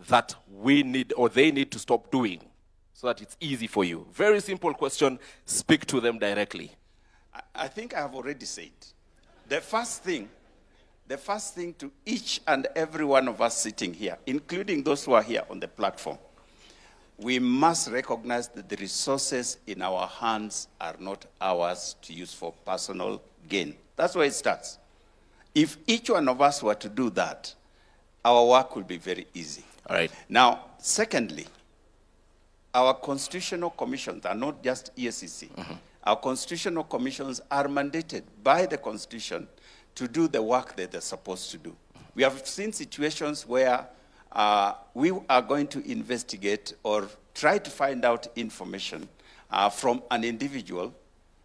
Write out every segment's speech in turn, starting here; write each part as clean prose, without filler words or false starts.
that we need or they need to stop doing so that it's easy for you? Very simple question. Speak to them directly. I think I have already said. The first thing to each and every one of us sitting here, including those who are here on the platform, we must recognize that the resources in our hands are not ours to use for personal gain. That's where it starts. If each one of us were to do that, our work will be very easy. All right. Now, secondly, our constitutional commissions are not just EACC. Mm-hmm. Our constitutional commissions are mandated by the Constitution to do the work that they're supposed to do. We have seen situations where we are going to investigate or try to find out information from an individual,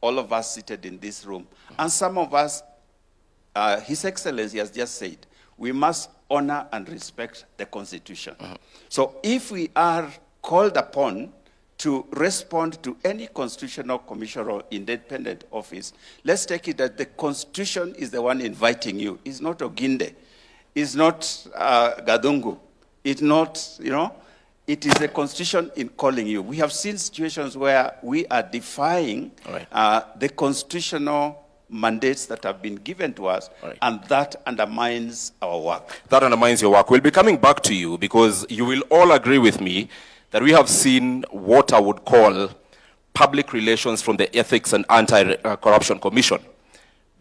all of us seated in this room, and some of us, His Excellency has just said, we must honor and respect the Constitution. So if we are called upon to respond to any constitutional commission or independent office, let's take it that the Constitution is the one inviting you. It's not Oginde. It's not Gadungu. It's not, it is the Constitution in calling you. We have seen situations where we are defying the constitutional mandates that have been given to us, and that undermines our work. That undermines your work. We'll be coming back to you because you will all agree with me that we have seen what I would call public relations from the Ethics and Anti-Corruption Commission.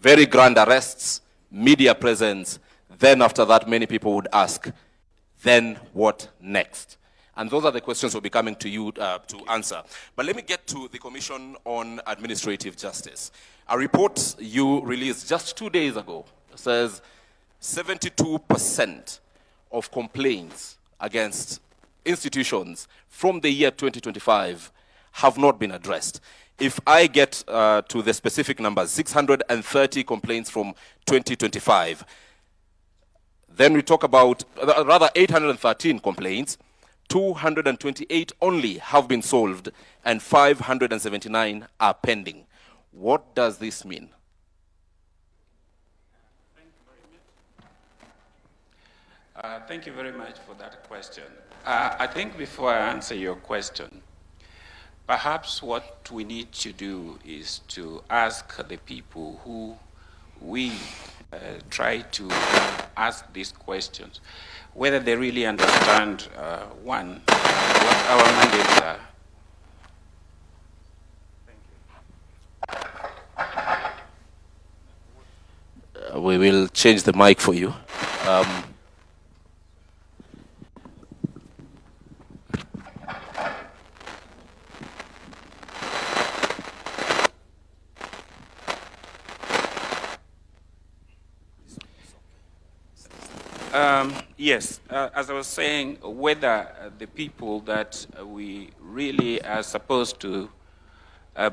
Very grand arrests, media presence. Then after that, many people would ask, then what next? And those are the questions we'll be coming to you to answer. But let me get to the Commission on Administrative Justice. A report you released just 2 days ago says 72% of complaints against institutions from the year 2025 have not been addressed. If I get to the specific numbers, 630 complaints from 2025, then we talk about, rather 813 complaints, 228 only have been solved, and 579 are pending. What does this mean? Thank you very much for that question. I think before I answer your question, perhaps what we need to do is to ask the people who we try to ask these questions, whether they really understand, one, what our mandates are. We will change the mic for you. Yes, as I was saying, whether the people that we really are supposed to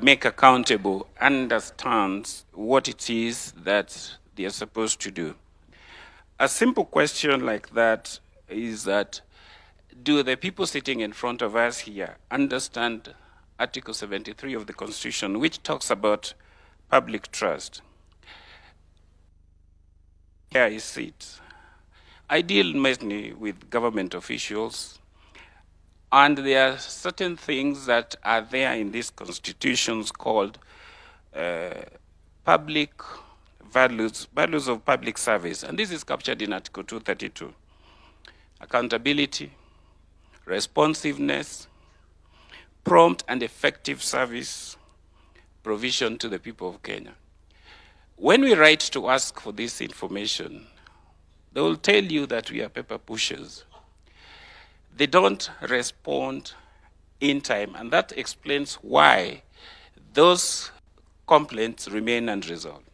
make accountable understands what it is that they are supposed to do. A simple question like that is that, do the people sitting in front of us here understand Article 73 of the Constitution, which talks about public trust? Here I sit. I deal mainly with government officials, and there are certain things that are there in these constitutions called public values of public service, and this is captured in Article 232. Accountability, responsiveness, prompt and effective service provision to the people of Kenya. When we write to ask for this information, they will tell you that we are paper pushers. They don't respond in time, and that explains why those complaints remain unresolved.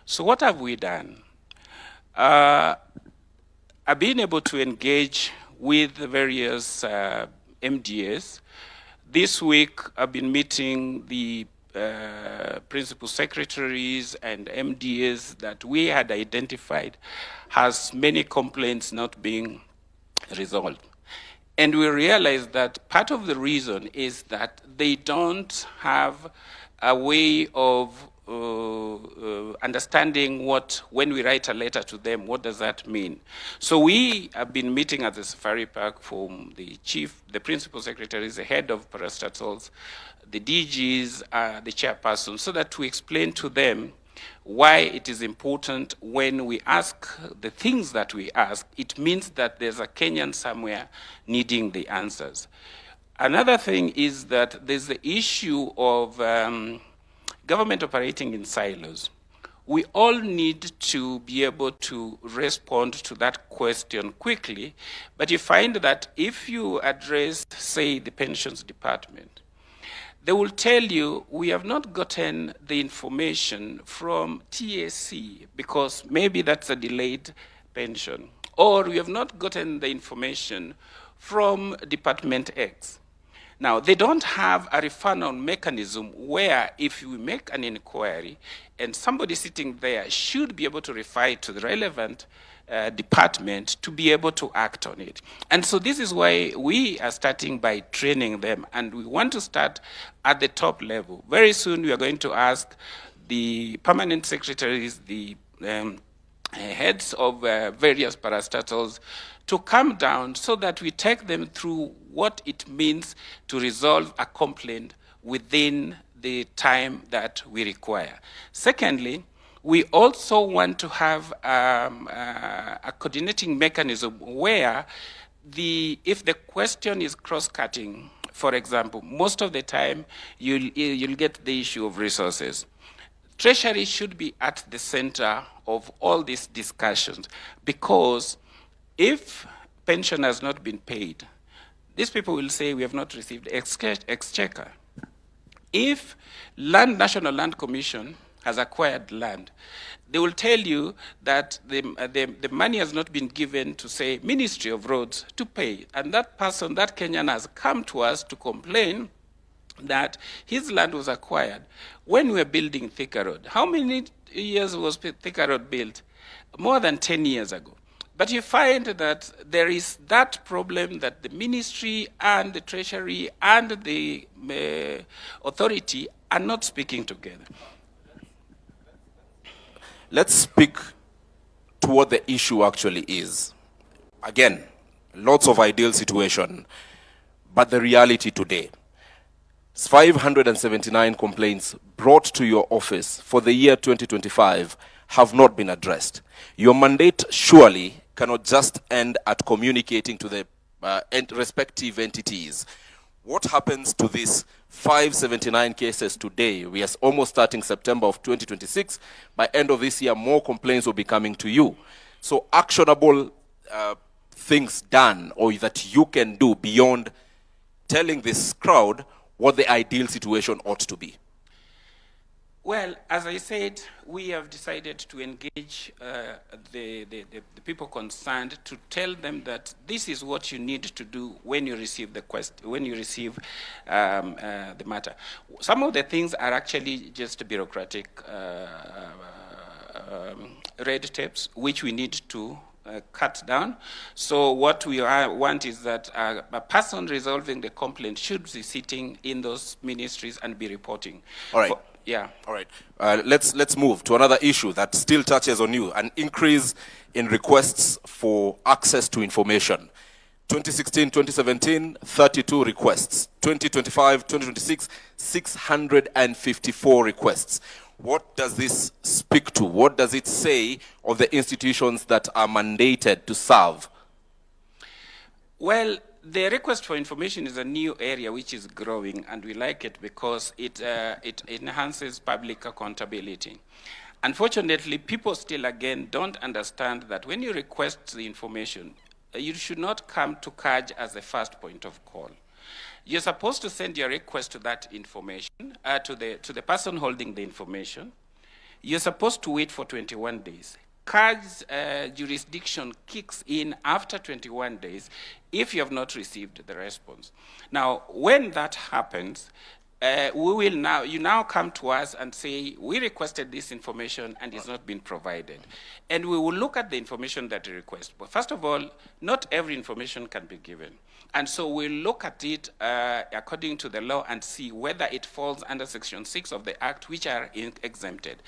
So what have we done? I've been able to engage with the various MDAs. This week, I've been meeting the principal secretaries and MDAs that we had identified has many complaints not being resolved. And we realized that part of the reason is that they don't have a way of understanding what, when we write a letter to them, what does that mean? So we have been meeting at the Safari Park from the chief, the principal secretaries, the head of parastatals, the DGs, the chairperson, so that we explain to them why it is important when we ask the things that we ask. It means that there's a Kenyan somewhere needing the answers. Another thing is that there's the issue of government operating in silos. We all need to be able to respond to that question quickly, but you find that if you address, say, the pensions department, they will tell you, we have not gotten the information from TAC because maybe that's a delayed pension, or we have not gotten the information from Department X. Now, they don't have a referral mechanism where if you make an inquiry and somebody sitting there should be able to refer to the relevant department to be able to act on it. And so this is why we are starting by training them, and we want to start at the top level. Very soon we are going to ask the permanent secretaries, the heads of various parastatals to come down so that we take them through what it means to resolve a complaint within the time that we require. Secondly, we also want to have a coordinating mechanism where if the question is cross-cutting, for example, most of the time you'll get the issue of resources. Treasury should be at the center of all these discussions, because if pension has not been paid, these people will say we have not received exchequer. If National Land Commission has acquired land, they will tell you that the money has not been given to, say, Ministry of Roads to pay. And that person, that Kenyan, has come to us to complain that his land was acquired when we were building Thika Road. How many years was Thika Road built? More than 10 years ago. But you find that there is that problem that the ministry and the treasury and the authority are not speaking together. Let's speak to what the issue actually is. Again, lots of ideal situation, but the reality today. 579 complaints brought to your office for the year 2025 have not been addressed. Your mandate surely cannot just end at communicating to the respective entities. What happens to these 579 cases today? We are almost starting September of 2026. By end of this year, more complaints will be coming to you. So actionable things done or that you can do beyond telling this crowd what the ideal situation ought to be. Well, as I said, we have decided to engage the people concerned to tell them that this is what you need to do when you receive the the matter. Some of the things are actually just bureaucratic red tapes, which we need to cut down. So what we want is that a person resolving the complaint should be sitting in those ministries and be reporting. All right. Yeah. All right. Let's move to another issue that still touches on you: an increase in requests for access to information. 2016, 2017, 32 requests. 2025, 2026, 654 requests. What does this speak to? What does it say of the institutions that are mandated to serve? Well, the request for information is a new area which is growing, and we like it because it enhances public accountability. Unfortunately, people still, again, don't understand that when you request the information, you should not come to KICC as the first point of call. You're supposed to send your request to that information, to the person holding the information. You're supposed to wait for 21 days. KICC's jurisdiction kicks in after 21 days if you have not received the response. Now, when that happens, you now come to us and say, we requested this information and it's not been provided. And we will look at the information that you request. But first of all, not every information can be given. And so we'll look at it according to the law and see whether it falls under Section 6 of the Act, which are exempted.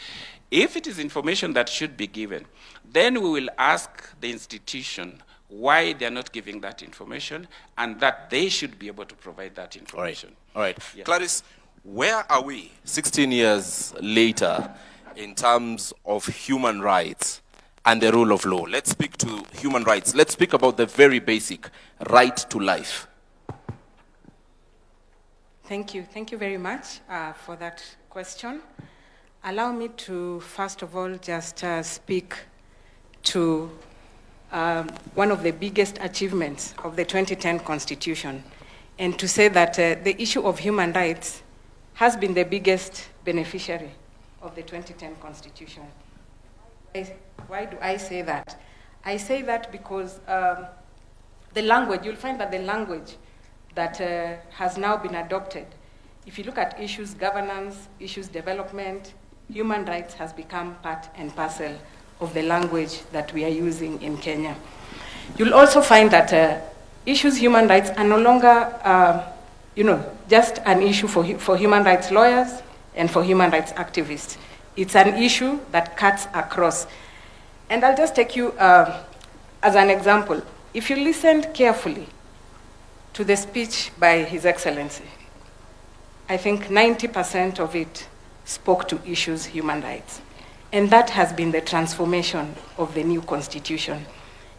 If it is information that should be given, then we will ask the institution why they're not giving that information, and that they should be able to provide that information. All right. Yeah. Gladys, where are we 16 years later in terms of human rights and the rule of law? Let's speak to human rights. Let's speak about the very basic right to life. Thank you. Thank you very much for that question. Allow me to, first of all, just speak to one of the biggest achievements of the 2010 Constitution, and to say that the issue of human rights has been the biggest beneficiary of the 2010 Constitution. Why do I say that? I say that because the language, you'll find that the language that has now been adopted, if you look at issues governance, issues development, human rights has become part and parcel of the language that we are using in Kenya. You'll also find that issues human rights are no longer, just an issue for human rights lawyers and for human rights activists. It's an issue that cuts across. And I'll just take you as an example. If you listened carefully to the speech by His Excellency, I think 90% of it spoke to issues human rights. And that has been the transformation of the new constitution.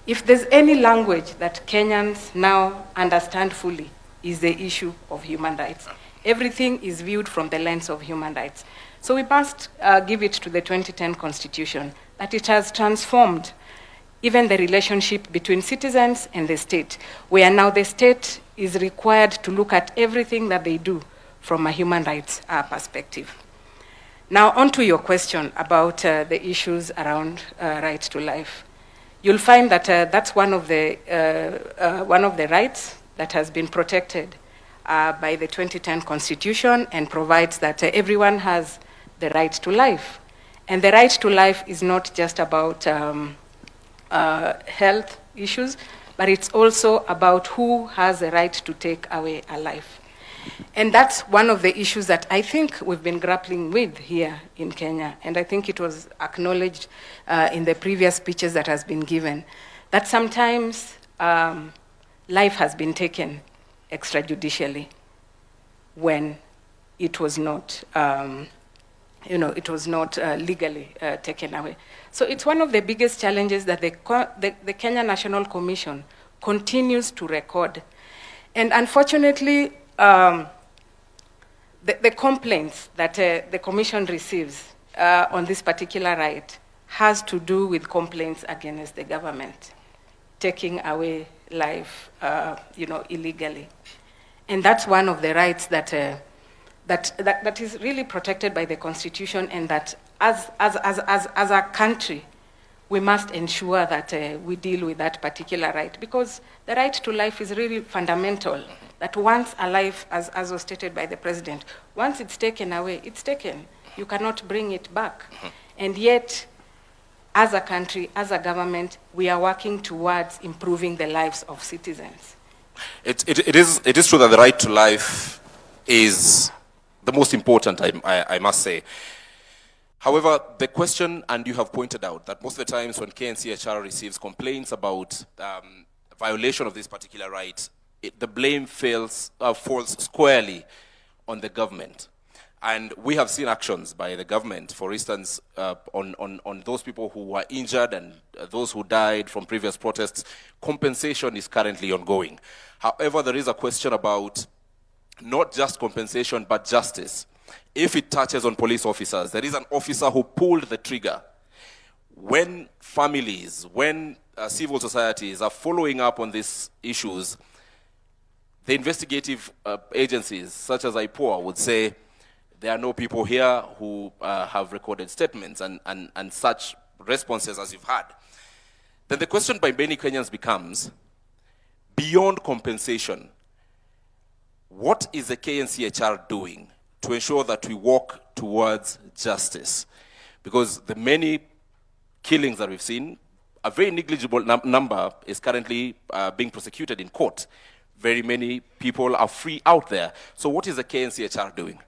If there's any language that Kenyans now understand fully, is the issue of human rights. Everything is viewed from the lens of human rights. So we must give it to the 2010 Constitution that it has transformed even the relationship between citizens and the state, where now the state is required to look at everything that they do from a human rights perspective. Now, on to your question about the issues around right to life. You'll find that that's one of the rights that has been protected by the 2010 Constitution, and provides that everyone has the right to life. And the right to life is not just about health issues, but it's also about who has the right to take away a life. And that's one of the issues that I think we've been grappling with here in Kenya. And I think it was acknowledged in the previous speeches that has been given, that sometimes life has been taken extrajudicially when it was not, legally taken away. So it's one of the biggest challenges that the Kenya National Commission continues to record. And unfortunately, the complaints that the Commission receives on this particular right has to do with complaints against the government, taking away life, illegally. And that's one of the rights that is really protected by the Constitution, and that as a country, we must ensure that we deal with that particular right, because the right to life is really fundamental. That once a life, as was stated by the President, once it's taken away, it's taken. You cannot bring it back. And yet, as a country, as a government, we are working towards improving the lives of citizens. It is true that the right to life is the most important, I must say. However, the question, and you have pointed out, that most of the times when KNCHR receives complaints about violation of this particular right, the blame falls squarely on the government. And we have seen actions by the government, for instance, on those people who were injured and those who died from previous protests. Compensation is currently ongoing. However, there is a question about not just compensation, but justice. If it touches on police officers, there is an officer who pulled the trigger. When families, when civil societies are following up on these issues, the investigative agencies, such as IPOA, would say, there are no people here who have recorded statements and such responses as you've had. Then the question by many Kenyans becomes, beyond compensation, what is the KNCHR doing to ensure that we walk towards justice? Because the many killings that we've seen, a very negligible number is currently being prosecuted in court. Very many people are free out there. So what is the KNCHR doing?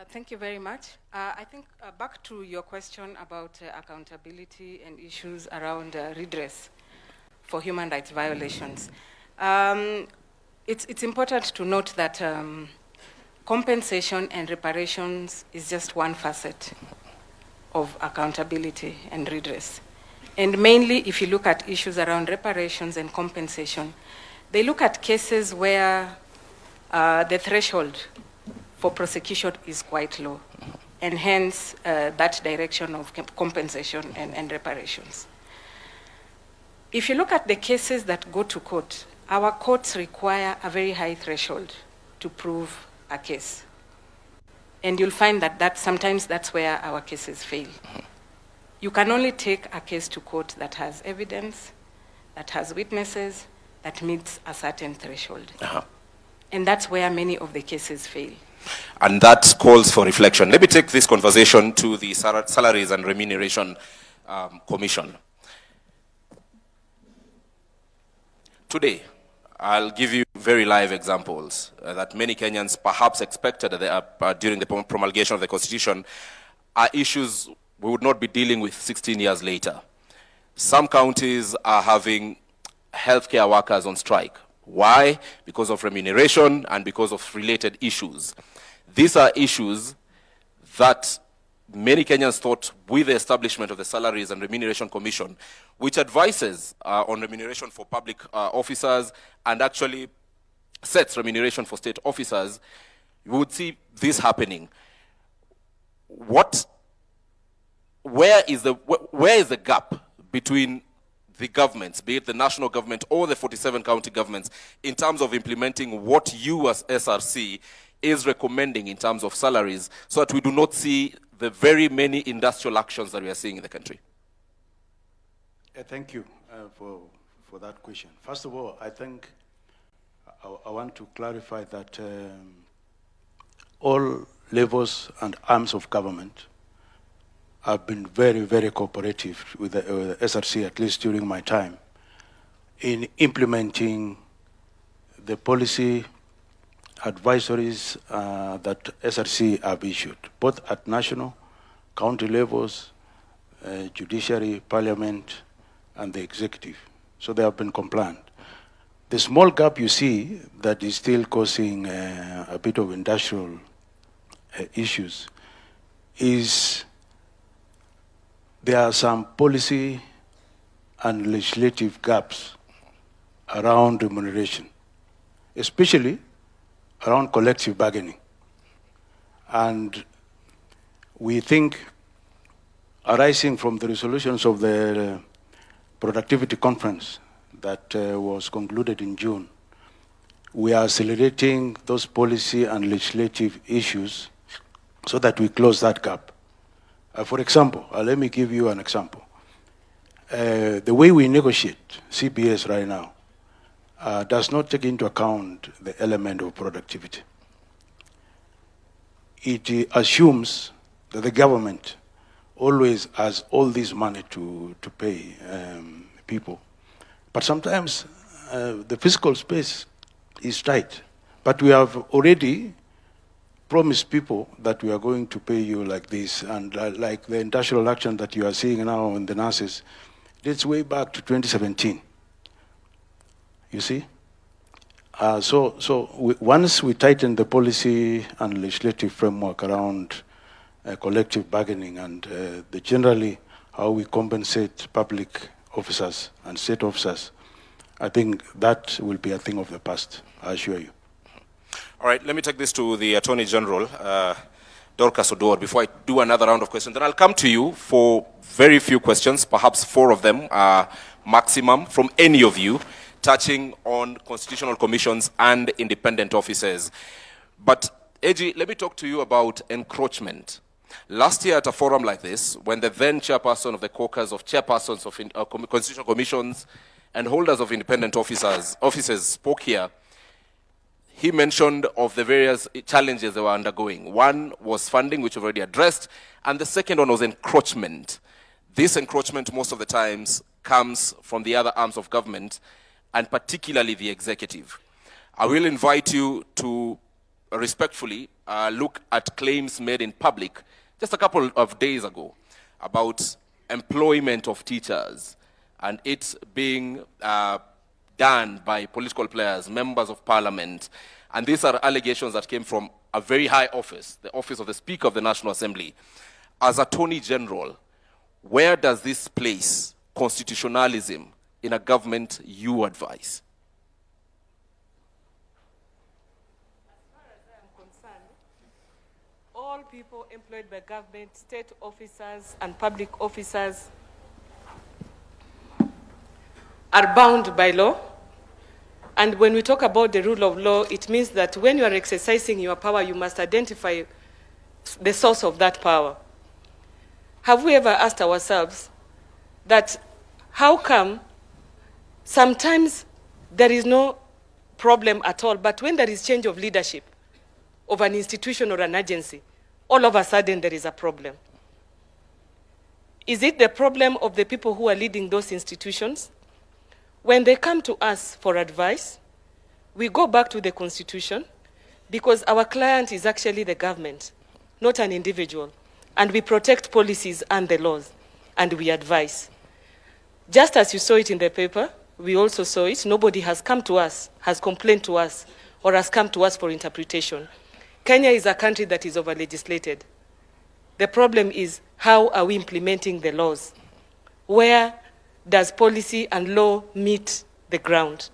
Thank you very much. I think back to your question about accountability and issues around redress for human rights violations. It's important to note that compensation and reparations is just one facet of accountability and redress. And mainly, if you look at issues around reparations and compensation, they look at cases where the threshold for prosecution is quite low, and hence that direction of compensation and reparations. If you look at the cases that go to court, our courts require a very high threshold to prove a case. And you'll find that sometimes that's where our cases fail. You can only take a case to court that has evidence, that has witnesses, that meets a certain threshold. And that's where many of the cases fail. And that calls for reflection. Let me take this conversation to the Salaries and Remuneration Commission. Today, I'll give you very live examples that many Kenyans perhaps expected during the promulgation of the Constitution are issues we would not be dealing with 16 years later. Some counties are having healthcare workers on strike. Why? Because of remuneration and because of related issues. These are issues that many Kenyans thought with the establishment of the Salaries and Remuneration Commission, which advises on remuneration for public officers and actually sets remuneration for state officers, you would see this happening. Where is the gap between the governments, be it the national government or the 47 county governments, in terms of implementing what you as SRC is recommending in terms of salaries, so that we do not see the very many industrial actions that we are seeing in the country? Thank you for that question. First of all, I think I want to clarify that all levels and arms of government have been very, very cooperative with the SRC, at least during my time, in implementing the policy advisories that SRC have issued, both at national, county levels, judiciary, parliament, and the executive. So they have been compliant. The small gap you see that is still causing a bit of industrial issues is there are some policy and legislative gaps around remuneration, especially around collective bargaining. And we think, arising from the resolutions of the productivity conference that was concluded in June, we are accelerating those policy and legislative issues so that we close that gap. For example, let me give you an example. The way we negotiate CBS right now does not take into account the element of productivity. It assumes that the government always has all this money to pay people. But sometimes the fiscal space is tight. But we have already promised people that we are going to pay you like this, and like the industrial action that you are seeing now in the nurses, dates way back to 2017. You see? Once we tighten the policy and legislative framework around collective bargaining and generally how we compensate public officers and state officers, I think that will be a thing of the past, I assure you. All right, let me take this to the Attorney General, Dorcas Oduor, before I do another round of questions. Then I'll come to you for very few questions, perhaps 4 of them maximum from any of you, touching on constitutional commissions and independent offices. But, AG, let me talk to you about encroachment. Last year at a forum like this, when the then chairperson of the caucus of chairpersons of constitutional commissions and holders of independent offices spoke here, he mentioned of the various challenges they were undergoing. One was funding, which we've already addressed, and the second one was encroachment. This encroachment, most of the times, comes from the other arms of government, and particularly the executive. I will invite you to respectfully look at claims made in public just a couple of days ago about employment of teachers and it being done by political players, members of parliament. And these are allegations that came from a very high office, the office of the Speaker of the National Assembly. As Attorney General, where does this place constitutionalism in a government you advise? All people employed by government, state officers and public officers are bound by law. And when we talk about the rule of law, it means that when you are exercising your power, you must identify the source of that power. Have we ever asked ourselves that how come sometimes there is no problem at all, but when there is change of leadership of an institution or an agency, all of a sudden there is a problem? Is it the problem of the people who are leading those institutions? When they come to us for advice, we go back to the Constitution because our client is actually the government, not an individual. And we protect policies and the laws, and we advise. Just as you saw it in the paper, we also saw it. Nobody has come to us, has complained to us, or has come to us for interpretation. Kenya is a country that is over-legislated. The problem is, how are we implementing the laws? Where does policy and law meet the ground?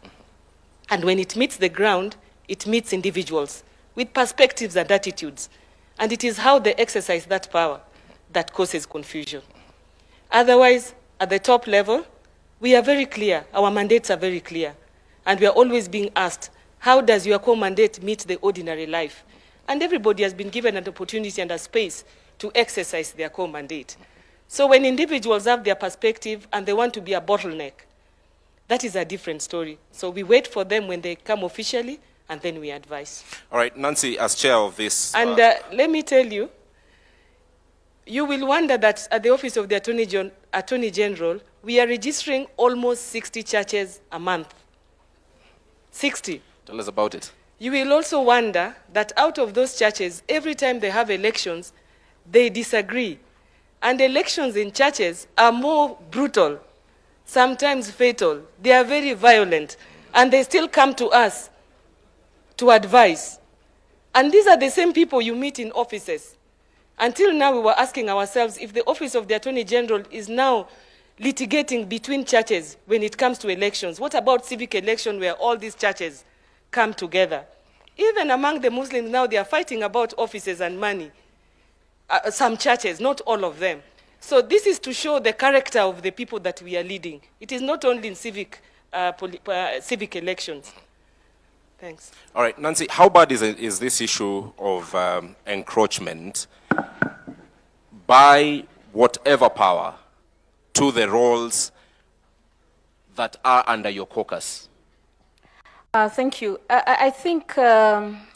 And when it meets the ground, it meets individuals with perspectives and attitudes. And it is how they exercise that power that causes confusion. Otherwise, at the top level, we are very clear. Our mandates are very clear. And we are always being asked, how does your core mandate meet the ordinary life? And everybody has been given an opportunity and a space to exercise their core mandate. So when individuals have their perspective and they want to be a bottleneck, that is a different story. So we wait for them when they come officially, and then we advise. All right, Nancy, as chair of this... And let me tell you, you will wonder that at the Office of the Attorney General, we are registering almost 60 churches a month. 60. Tell us about it. You will also wonder that out of those churches, every time they have elections, they disagree. And elections in churches are more brutal, sometimes fatal. They are very violent, and they still come to us to advise. And these are the same people you meet in offices. Until now, we were asking ourselves if the Office of the Attorney General is now litigating between churches when it comes to elections. What about civic election where all these churches come together? Even among the Muslims now, they are fighting about offices and money. Some churches, not all of them. So this is to show the character of the people that we are leading. It is not only in civic elections. Thanks. All right, Nancy, how bad is this issue of encroachment by whatever power to the roles that are under your caucus? Thank you. I think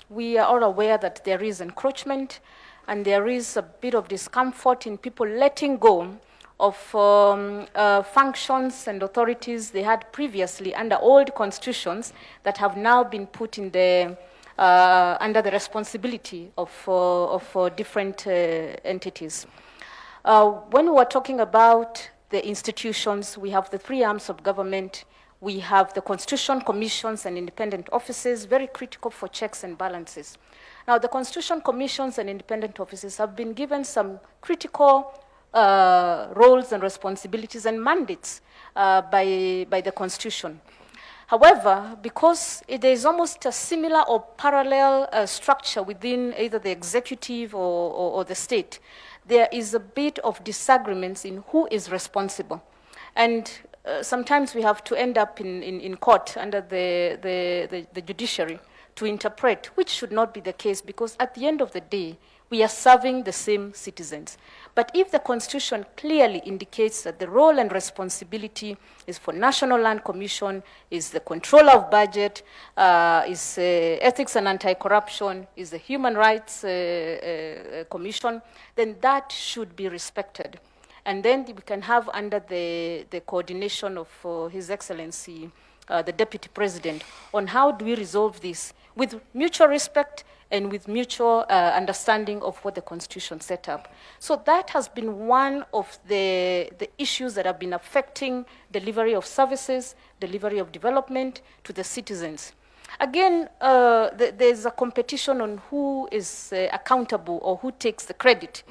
we are all aware that there is encroachment and there is a bit of discomfort in people letting go of functions and authorities they had previously under old constitutions that have now been put in the, under the responsibility of different entities. When we were talking about the institutions, we have the three arms of government. We have the constitution commissions and independent offices, very critical for checks and balances. Now, the constitution commissions and independent offices have been given some critical roles and responsibilities and mandates by the Constitution. However, because there is almost a similar or parallel structure within either the executive or the state, there is a bit of disagreements in who is responsible. And sometimes we have to end up in court under the judiciary to interpret, which should not be the case, because at the end of the day, We are serving the same citizens. But if the Constitution clearly indicates that the role and responsibility is for National Land Commission, is the controller of budget, is ethics and anti-corruption, is the Human Rights Commission, then that should be respected. And then we can have under the coordination of His Excellency, the Deputy President, on how do we resolve this with mutual respect and with mutual understanding of what the Constitution set up. So that has been one of the issues that have been affecting delivery of services, delivery of development to the citizens. Again, there's a competition on who is accountable or who takes the credit.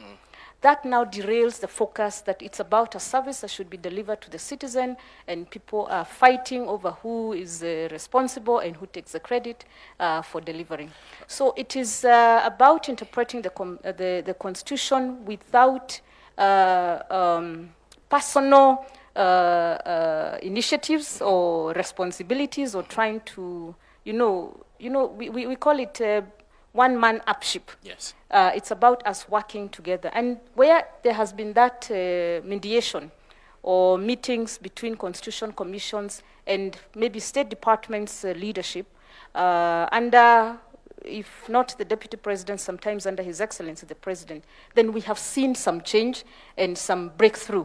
That now derails the focus that it's about a service that should be delivered to the citizen, and people are fighting over who is responsible and who takes the credit for delivering. So it is about interpreting the Constitution without personal initiatives or responsibilities, or trying to, we call it one-man upship. Yes. It's about us working together. And where there has been that mediation or meetings between constitution commissions and maybe State Department's leadership, under, if not the Deputy President, sometimes under His Excellency the President, then we have seen some change and some breakthrough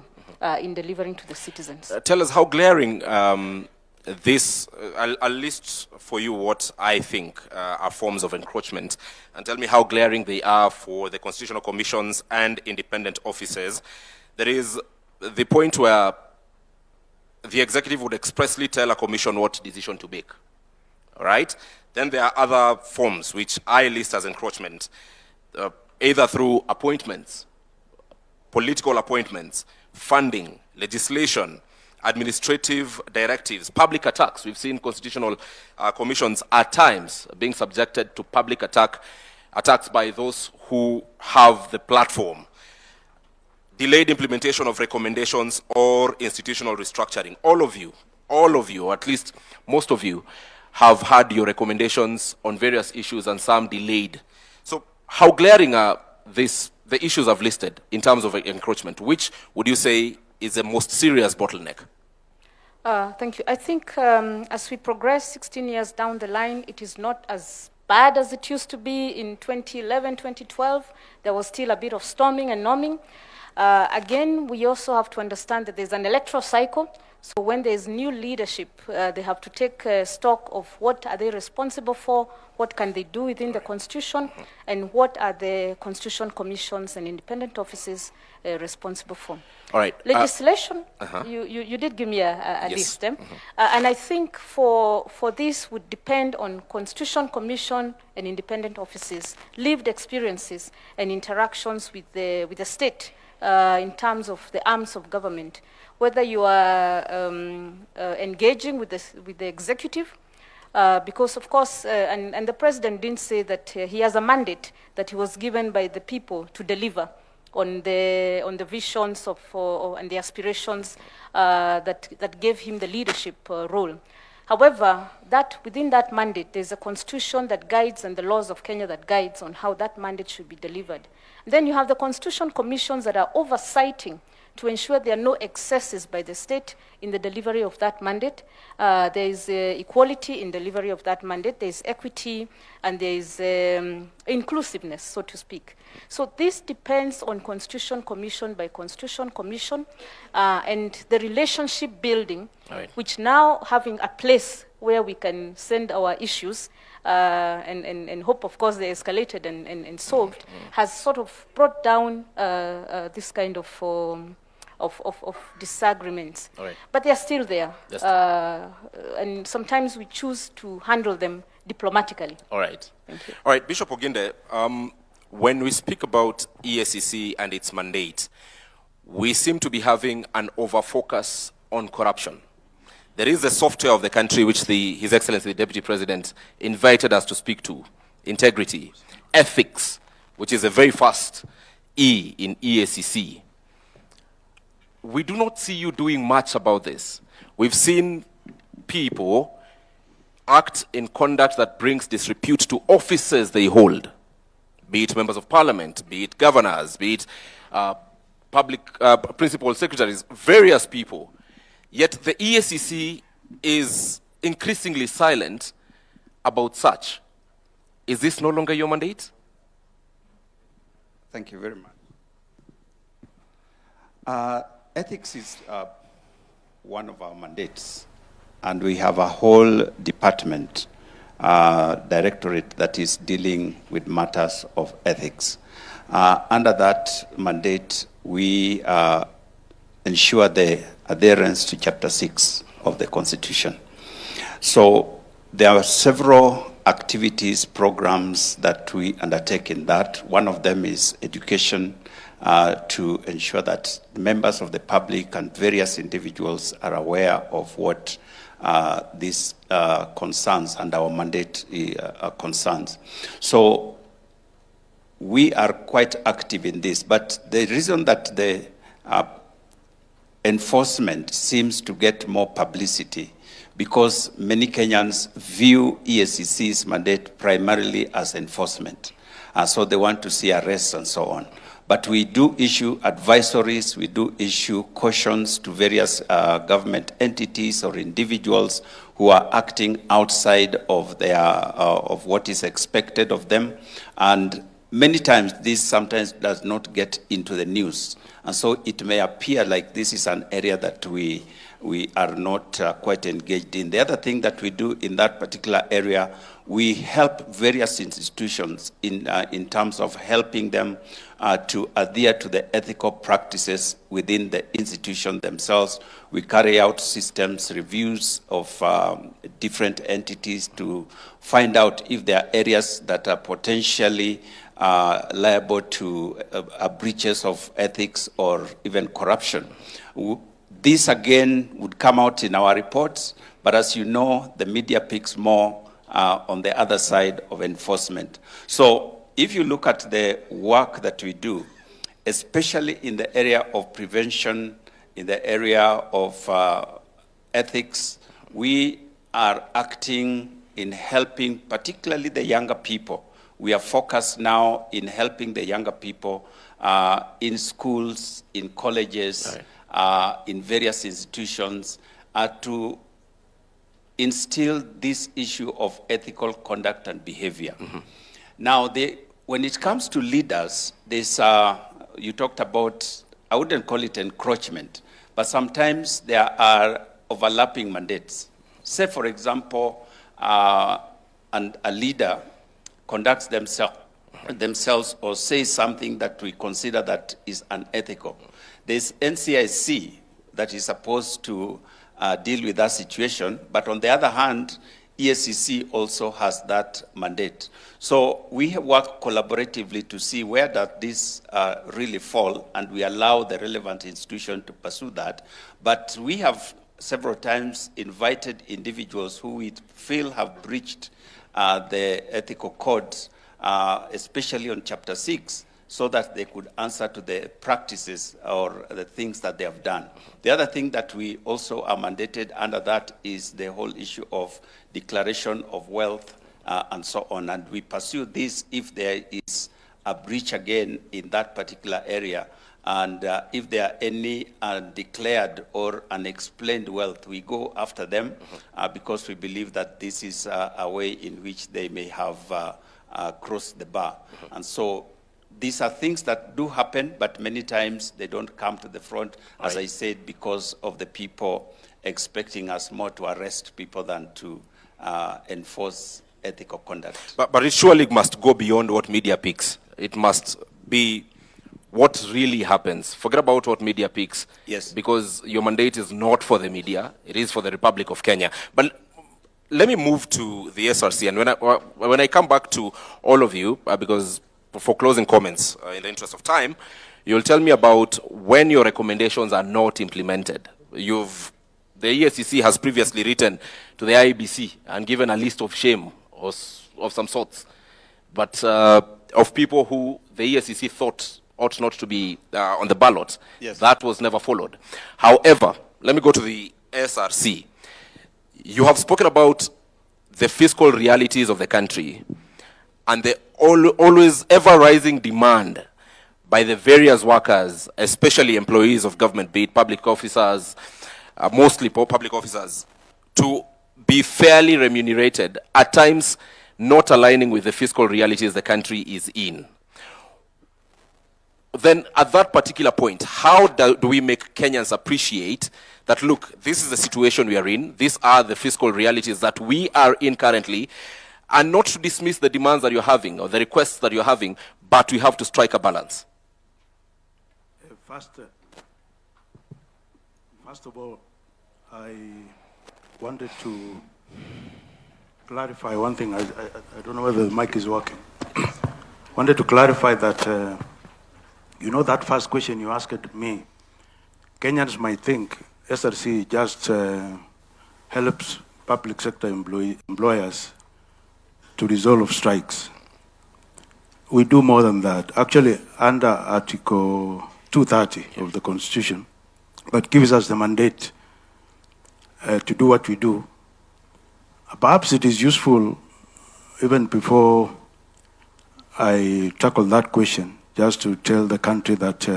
in delivering to the citizens. Tell us how glaring this, I'll list for you what I think are forms of encroachment, and tell me how glaring they are for the constitutional commissions and independent officers. There is the point where the executive would expressly tell a commission what decision to make, all right? Then there are other forms which I list as encroachment, either through appointments, political appointments, funding, legislation, administrative directives, public attacks. We've seen constitutional commissions at times being subjected to public attacks by those who have the platform. Delayed implementation of recommendations or institutional restructuring. All of you, or at least most of you, have had your recommendations on various issues and some delayed. So how glaring are the issues I've listed in terms of encroachment? Which would you say is the most serious bottleneck? Thank you. I think as we progress 16 years down the line, it is not as bad as it used to be in 2011, 2012. There was still a bit of storming and norming. Again, we also have to understand that there's an electoral cycle. So when there's new leadership, they have to take stock of what are they responsible for, what can they do within the Constitution, and what are the Constitution commissions and independent offices responsible for. All right. Legislation, you did give me a yes. list. And I think for this would depend on Constitution Commission and independent offices, lived experiences and interactions with the state in terms of the arms of government. Whether you are engaging with the executive, because of course, and the president didn't say that he has a mandate that he was given by the people to deliver on the visions of and the aspirations that gave him the leadership role. However, within that mandate, there's a constitution that guides and the laws of Kenya that guides on how that mandate should be delivered. Then you have the constitution commissions that are oversighting to ensure there are no excesses by the state in the delivery of that mandate. There is equality in delivery of that mandate. There is equity, and there is inclusiveness, so to speak. So this depends on Constitution Commission by Constitution Commission, and the relationship building, right, which now having a place where we can send our issues and hope, of course, they escalated and solved, has sort of brought down this kind of disagreements. Right. But they are still there. Yes. And sometimes we choose to handle them diplomatically. All right. Thank you. All right, Bishop Oginde, when we speak about EACC and its mandate, we seem to be having an over-focus on corruption. There is the software of the country which His Excellency the Deputy President invited us to speak to: integrity, ethics, which is a very fast E in EACC. We do not see you doing much about this. We've seen people act in conduct that brings disrepute to offices they hold, be it members of parliament, be it governors, be it public principal secretaries, various people. Yet the EACC is increasingly silent about such. Is this no longer your mandate? Thank you very much. Ethics is one of our mandates, and we have a whole department, directorate that is dealing with matters of ethics. Under that mandate, we ensure the adherence to Chapter 6 of the Constitution. So there are several activities, programs that we undertake in that. One of them is education, to ensure that members of the public and various individuals are aware of what these concerns and our mandate concerns. So we are quite active in this, but the reason that the enforcement seems to get more publicity because many Kenyans view EACC's mandate primarily as enforcement. So they want to see arrests and so on. But we do issue advisories, we do issue cautions to various government entities or individuals who are acting outside of their of what is expected of them. And many times this sometimes does not get into the news. And so it may appear like this is an area that we are not quite engaged in. The other thing that we do in that particular area, we help various institutions in terms of helping them to adhere to the ethical practices within the institution themselves. We carry out systems reviews of different entities to find out if there are areas that are potentially liable to breaches of ethics or even corruption. This again would come out in our reports, but as you know, the media picks more on the other side of enforcement. So if you look at the work that we do, especially in the area of prevention, in the area of ethics, we are acting in helping particularly the younger people. We are focused now in helping the younger people in schools, in colleges, in various institutions to instill this issue of ethical conduct and behavior. Mm-hmm. Now, when it comes to leaders, there's, you talked about, I wouldn't call it encroachment, but sometimes there are overlapping mandates. Say, for example, and a leader conducts themselves or says something that we consider that is unethical. There's NCIC that is supposed to deal with that situation, but on the other hand, EACC also has that mandate. So we work collaboratively to see where does this really fall, and we allow the relevant institution to pursue that. But we have several times invited individuals who we feel have breached the ethical codes, especially on Chapter 6, so that they could answer to the practices or the things that they have done. The other thing that we also are mandated under that is the whole issue of declaration of wealth and so on. And we pursue this if there is a breach again in that particular area. And if there are any undeclared or unexplained wealth, we go after them because we believe that this is a way in which they may have crossed the bar. And so these are things that do happen, but many times they don't come to the front, as I said, because of the people expecting us more to arrest people than to enforce ethical conduct. But it surely must go beyond what media picks. It must be what really happens. Forget about what media picks. Yes. Because your mandate is not for the media, it is for the Republic of Kenya. But let me move to the SRC, and when I come back to all of you, because for closing comments, in the interest of time, you'll tell me about when your recommendations are not implemented. The EACC has previously written to the IEBC and given a list of shame of some sorts, but of people who the EACC thought ought not to be on the ballot. Yes. That was never followed. However, let me go to the SRC. You have spoken about the fiscal realities of the country, and the always ever-rising demand by the various workers, especially employees of government, be it public officers, mostly public officers, to be fairly remunerated, at times not aligning with the fiscal realities the country is in. Then at that particular point, how do we make Kenyans appreciate that, look, this is the situation we are in, these are the fiscal realities that we are in currently, and not to dismiss the demands that you're having or the requests that you're having, but we have to strike a balance? First of all, I wanted to clarify one thing. I don't know whether the mic is working. Wanted to clarify that, you know, that first question you asked me, Kenyans might think SRC just helps public sector employers to resolve strikes. We do more than that. Actually, under Article 230 of the Constitution, that gives us the mandate to do what we do. Perhaps it is useful, even before I tackle that question, just to tell the country that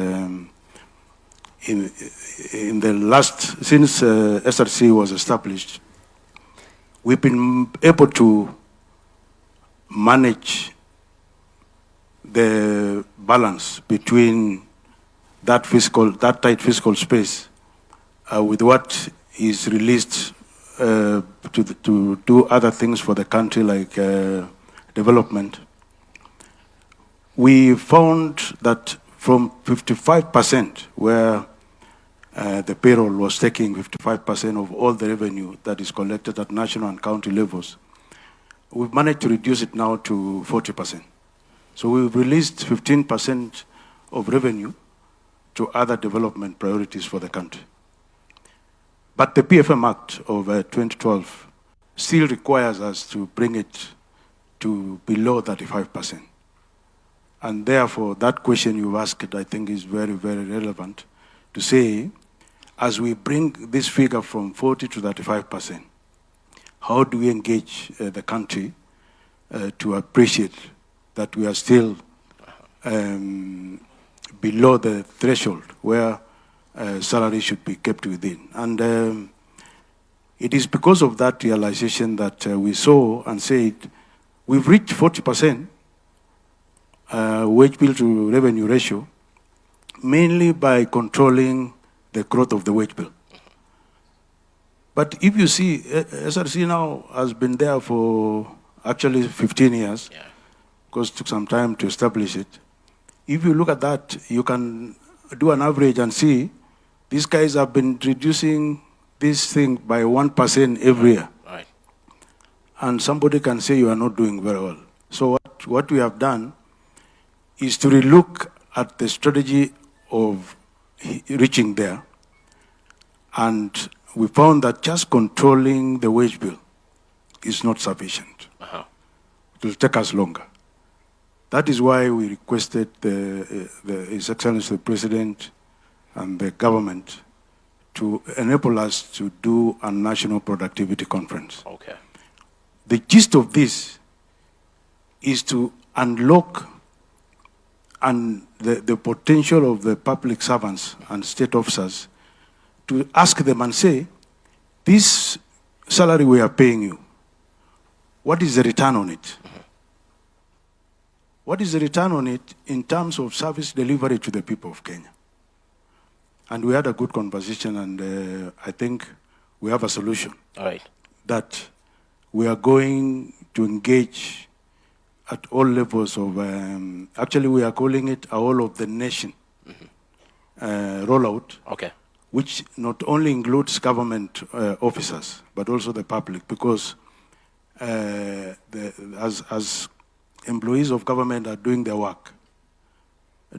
in the last, since SRC was established, we've been able to manage the balance between that tight fiscal space with what is released to do other things for the country, like development. We found that from 55%, where the payroll was taking 55% of all the revenue that is collected at national and county levels, we've managed to reduce it now to 40%. So we've released 15% of revenue to other development priorities for the country. But the PFM Act of 2012 still requires us to bring it to below 35%. And therefore, that question you asked, I think, is very, very relevant to say, as we bring this figure from 40 to 35%, how do we engage the country to appreciate that we are still below the threshold where salary should be kept within? And it is because of that realization that we saw and said, we've reached 40% wage bill to revenue ratio, mainly by controlling the growth of the wage bill. But if you see, SRC now has been there for actually 15 years, because it took some time to establish it. If you look at that, you can do an average and see these guys have been reducing this thing by 1% every year. Right. And somebody can say you are not doing very well. So what we have done is to relook at the strategy of reaching there. And we found that just controlling the wage bill is not sufficient. It will take us longer. That is why we requested His Excellency the President and the government to enable us to do a national productivity conference. Okay. The gist of this is to unlock the potential of the public servants and state officers, to ask them and say, this salary we are paying you, what is the return on it? What is the return on it in terms of service delivery to the people of Kenya? And we had a good conversation, and I think we have a solution. All right. That we are going to engage at all levels of, actually we are calling it a whole of the nation rollout. Okay. Which not only includes government officers, but also the public, because as employees of government are doing their work,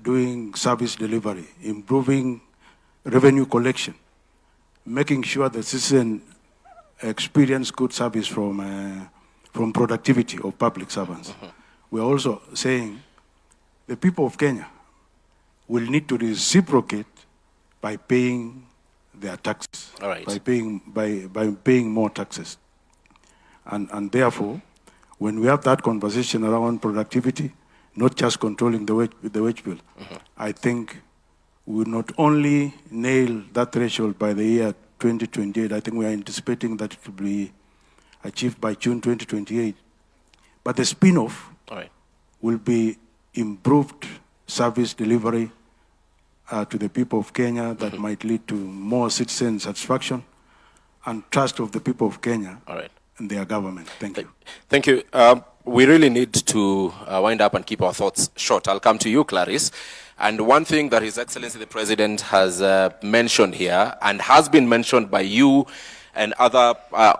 doing service delivery, improving revenue collection, making sure the citizen experience good service from productivity of public servants. We're also saying the people of Kenya will need to reciprocate by paying their taxes, All right. by paying more taxes. And therefore, when we have that conversation around productivity, not just controlling the wage bill, I think we will not only nail that threshold by the year 2028, I think we are anticipating that it will be achieved by June 2028. But the spin-off will be improved service delivery to the people of Kenya that might lead to more citizen satisfaction and trust of the people of Kenya and their government. Thank you. Thank you. We really need to wind up and keep our thoughts short. I'll come to you, Clarice. And one thing that His Excellency the President has mentioned here, and has been mentioned by you and other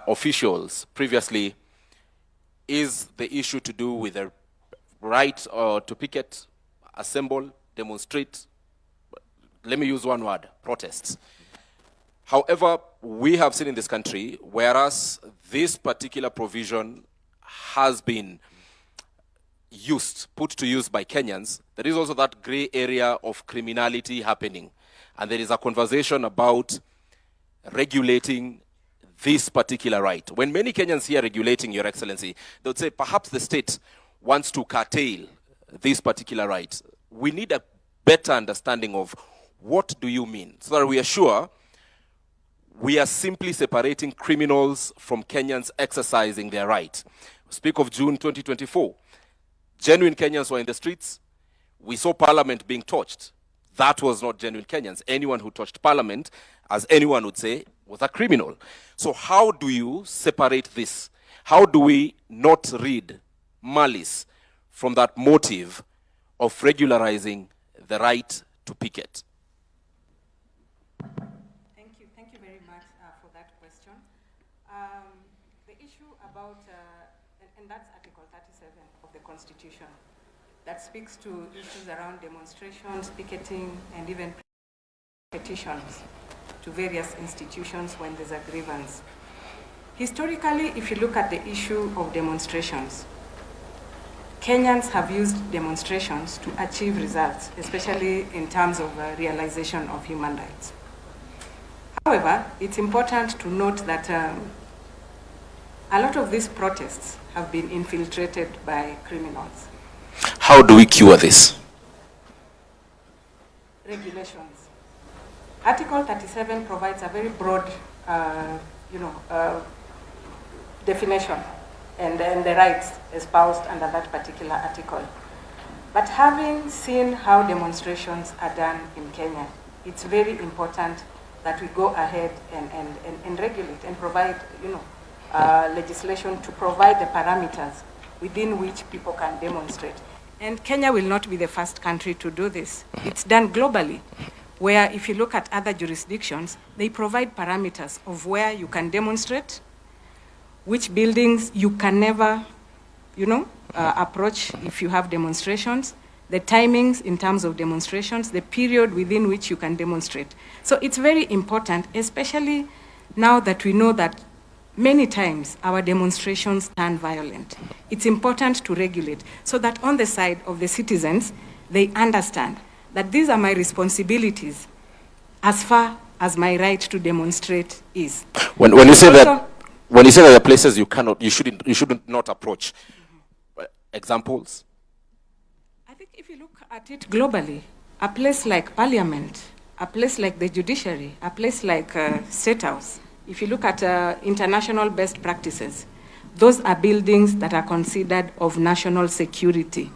officials previously, is the issue to do with the right to picket, assemble, demonstrate, let me use one word, protests. However, we have seen in this country, whereas this particular provision has been put to use by Kenyans, there is also that gray area of criminality happening. And there is a conversation about regulating this particular right. When many Kenyans hear regulating, Your Excellency, they would say perhaps the state wants to curtail this particular right. We need a better understanding of what do you mean, so that we are sure we are simply separating criminals from Kenyans exercising their right. Speak of June 2024. Genuine Kenyans were in the streets. We saw Parliament being torched. That was not genuine Kenyans. Anyone who touched Parliament, as anyone would say, was a criminal. So how do you separate this? How do we not read malice from that motive of regularizing the right to picket? Thank you very much for that question. The issue about, and that's Article 37 of the Constitution, that speaks to issues around demonstrations, picketing, and even petitions to various institutions when there's a grievance. Historically, if you look at the issue of demonstrations, Kenyans have used demonstrations to achieve results, especially in terms of realization of human rights. However, it's important to note that a lot of these protests have been infiltrated by criminals. How do we cure this? Regulations. Article 37 provides a very broad, definition and the rights espoused under that particular article. But having seen how demonstrations are done in Kenya, it's very important that we go ahead and regulate and provide, legislation to provide the parameters within which people can demonstrate. And Kenya will not be the first country to do this. It's done globally, where if you look at other jurisdictions, they provide parameters of where you can demonstrate, which buildings you can never, approach if you have demonstrations, the timings in terms of demonstrations, the period within which you can demonstrate. So it's very important, especially now that we know that many times our demonstrations turn violent. It's important to regulate so that on the side of the citizens, they understand that these are my responsibilities as far as my right to demonstrate is. When you say that, when you say that there are places you shouldn't not approach, examples? I think if you look at it globally, a place like Parliament, a place like the judiciary, a place like State House, if you look at international best practices, those are buildings that are considered of national security,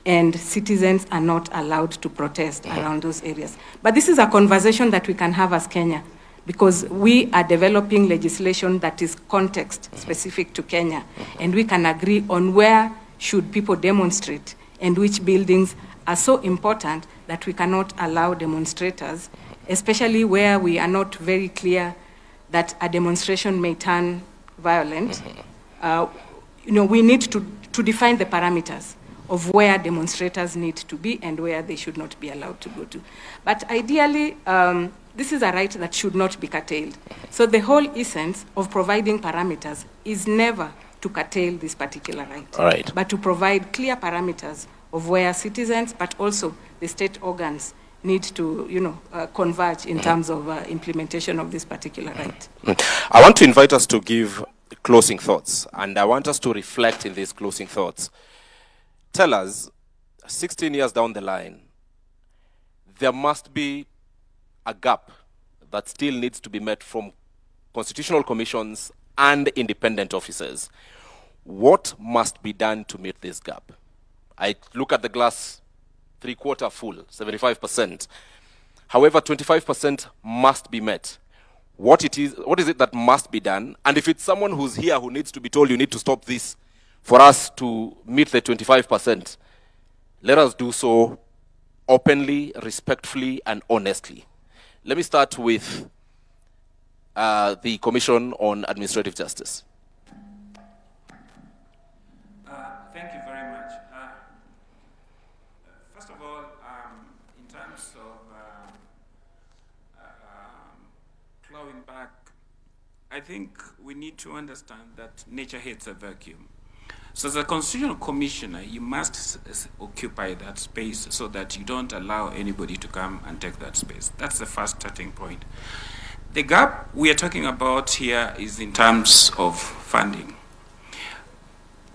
and citizens are not allowed to protest around those areas. But this is a conversation that we can have as Kenya, because we are developing legislation that is context specific to Kenya, and we can agree on where should people demonstrate and which buildings are so important that we cannot allow demonstrators, especially where we are not very clear that a demonstration may turn violent. We need to define the parameters of where demonstrators need to be and where they should not be allowed to go to. But ideally, this is a right that should not be curtailed. So the whole essence of providing parameters is never to curtail this particular right, but to provide clear parameters of where citizens, but also the state organs, need to, converge in terms of implementation of this particular right. I want to invite us to give closing thoughts, and I want us to reflect in these closing thoughts. Tell us, 16 years down the line, there must be a gap that still needs to be met from constitutional commissions and independent officers. What must be done to meet this gap? I look at the glass 3/4 full, 75%. However, 25% must be met. What is it that must be done? And if it's someone who's here who needs to be told you need to stop this for us to meet the 25%, let us do so openly, respectfully, and honestly. Let me start with the Commission on Administrative Justice. Thank you very much. First of all, in terms of clawing back, I think we need to understand that nature hates a vacuum. So as a constitutional commissioner, you must occupy that space so that you don't allow anybody to come and take that space. That's the first starting point. The gap we are talking about here is in terms of funding.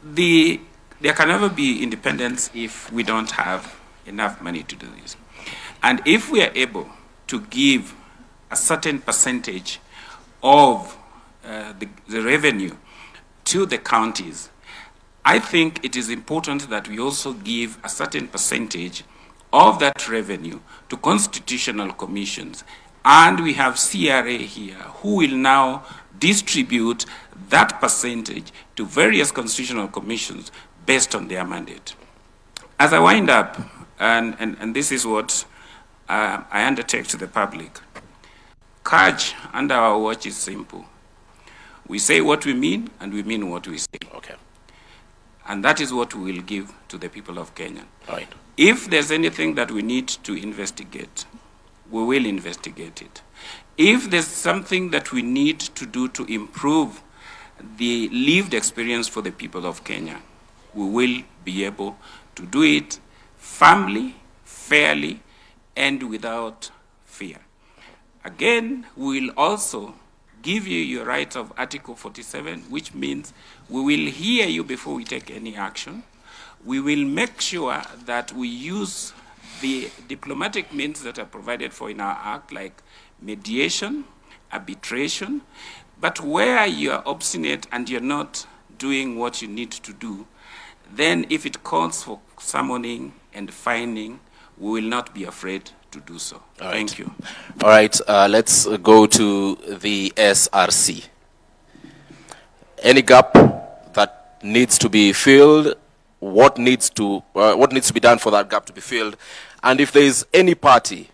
There can never be independence if we don't have enough money to do this. And if we are able to give a certain percentage of the revenue to the counties, I think it is important that we also give a certain percentage of that revenue to constitutional commissions. And we have CRA here who will now distribute that percentage to various constitutional commissions based on their mandate. As I wind up, and this is what I undertake to the public, KICC under our watch is simple. We say what we mean, and we mean what we say. Okay. And that is what we will give to the people of Kenya. All right. If there's anything that we need to investigate, we will investigate it. If there's something that we need to do to improve the lived experience for the people of Kenya, we will be able to do it firmly, fairly, and without fear. Again, we will also give you your right of Article 47, which means we will hear you before we take any action. We will make sure that we use the diplomatic means that are provided for in our Act, like mediation, arbitration, but where you are obstinate and you're not doing what you need to do, then if it calls for summoning and fining, we will not be afraid to do so. Thank you. All right, let's go to the SRC. Any gap that needs to be filled, what needs to be done for that gap to be filled, and if there is any party,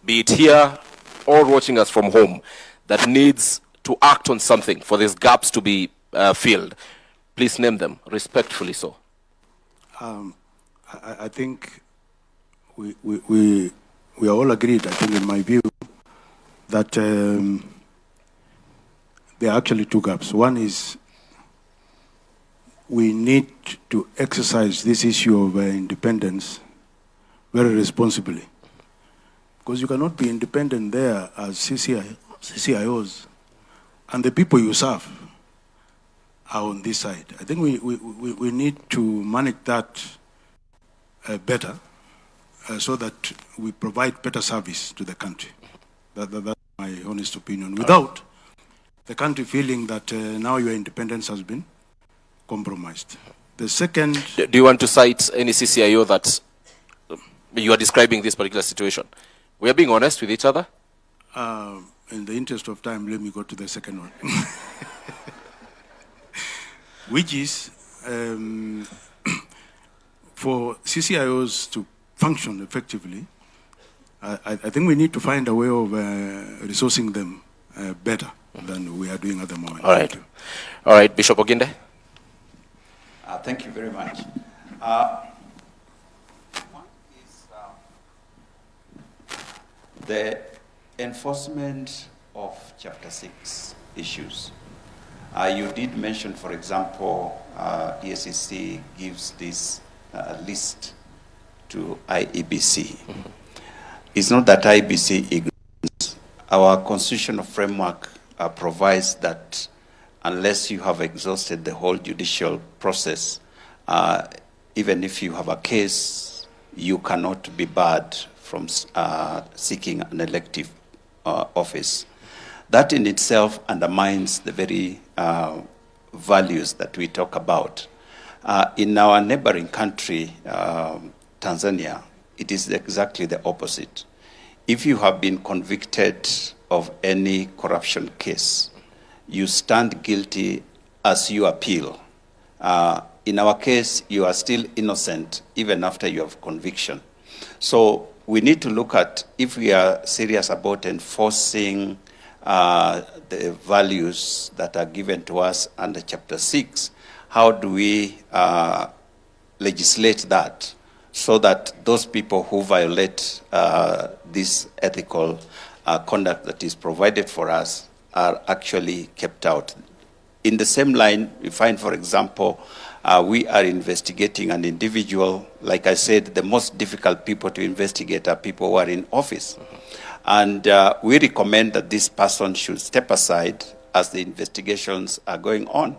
be it here or watching us from home, that needs to act on something for these gaps to be filled, please name them, respectfully so. I think we are all agreed, I think in my view, that there are actually two gaps. One is we need to exercise this issue of independence very responsibly. Because you cannot be independent there as CCIOs, and the people you serve are on this side. I think we need to manage that better so that we provide better service to the country. That's my honest opinion. Without the country feeling that now your independence has been compromised. The second... Do you want to cite any CCIO that you are describing this particular situation? We are being honest with each other. In the interest of time, let me go to the second one. Which is for CCIOs to function effectively, I think we need to find a way of resourcing them better than we are doing at the moment. All right. All right, Bishop Oginde. Thank you very much. One is the enforcement of Chapter 6 issues. You did mention, for example, EACC gives this list to IEBC. It's not that IEBC ignores. Our constitutional framework provides that unless you have exhausted the whole judicial process. Even if you have a case, you cannot be barred from seeking an elective office. That in itself undermines the very values that we talk about. In our neighboring country, Tanzania, it is exactly the opposite. If you have been convicted of any corruption case, you stand guilty as you appeal. In our case, you are still innocent even after you have conviction. So we need to look at, if we are serious about enforcing the values that are given to us under Chapter 6, how do we legislate that so that those people who violate this ethical conduct that is provided for us are actually kept out? In the same line, we find, for example, we are investigating an individual. Like I said, the most difficult people to investigate are people who are in office. And we recommend that this person should step aside as the investigations are going on.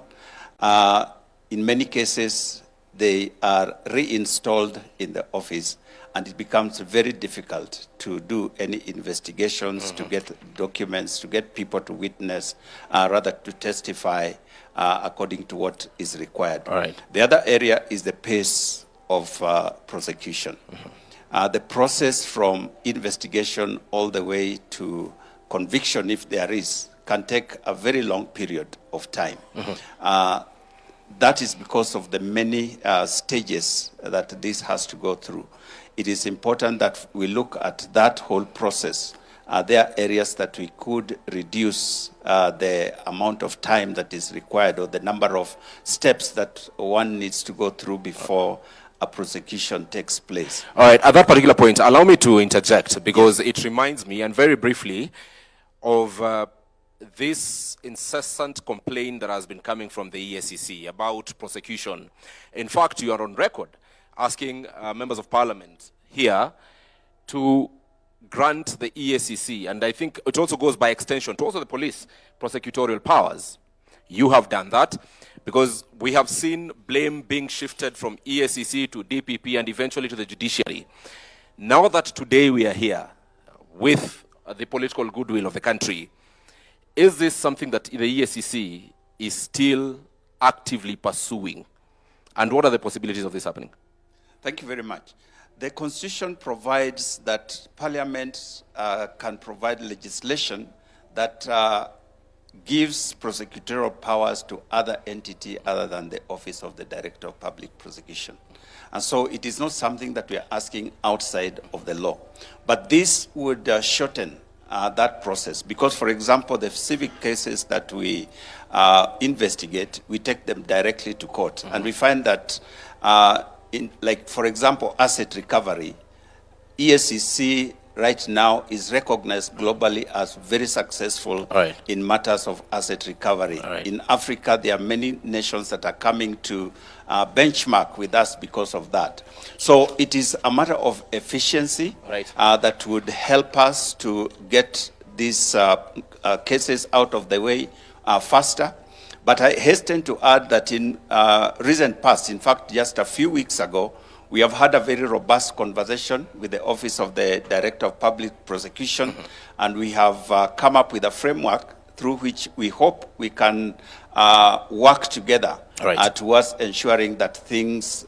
In many cases, they are reinstalled in the office, and it becomes very difficult to do any investigations, to get documents, to get people to witness, rather to testify according to what is required. All right. The other area is the pace of prosecution. The process from investigation all the way to conviction, if there is, can take a very long period of time. That is because of the many stages that this has to go through. It is important that we look at that whole process. There are areas that we could reduce the amount of time that is required, or the number of steps that one needs to go through before a prosecution takes place. All right, at that particular point, allow me to interject, because it reminds me, and very briefly, of this incessant complaint that has been coming from the EACC about prosecution. In fact, you are on record asking members of parliament here to grant the EACC, and I think it also goes by extension to also the police, prosecutorial powers. You have done that, because we have seen blame being shifted from EACC to DPP and eventually to the judiciary. Now that today we are here with the political goodwill of the country, is this something that the EACC is still actively pursuing? And what are the possibilities of this happening? Thank you very much. The Constitution provides that Parliament can provide legislation that gives prosecutorial powers to other entity other than the Office of the Director of Public Prosecution. And so it is not something that we are asking outside of the law. But this would shorten that process, because, for example, the civic cases that we investigate, we take them directly to court. And we find that for example, asset recovery, EACC right now is recognized globally as very successful in matters of asset recovery. In Africa, there are many nations that are coming to benchmark with us because of that. So it is a matter of efficiency that would help us to get these cases out of the way faster. But I hasten to add that in recent past, in fact, just a few weeks ago, we have had a very robust conversation with the Office of the Director of Public Prosecution, and we have come up with a framework through which we hope we can work together towards ensuring that things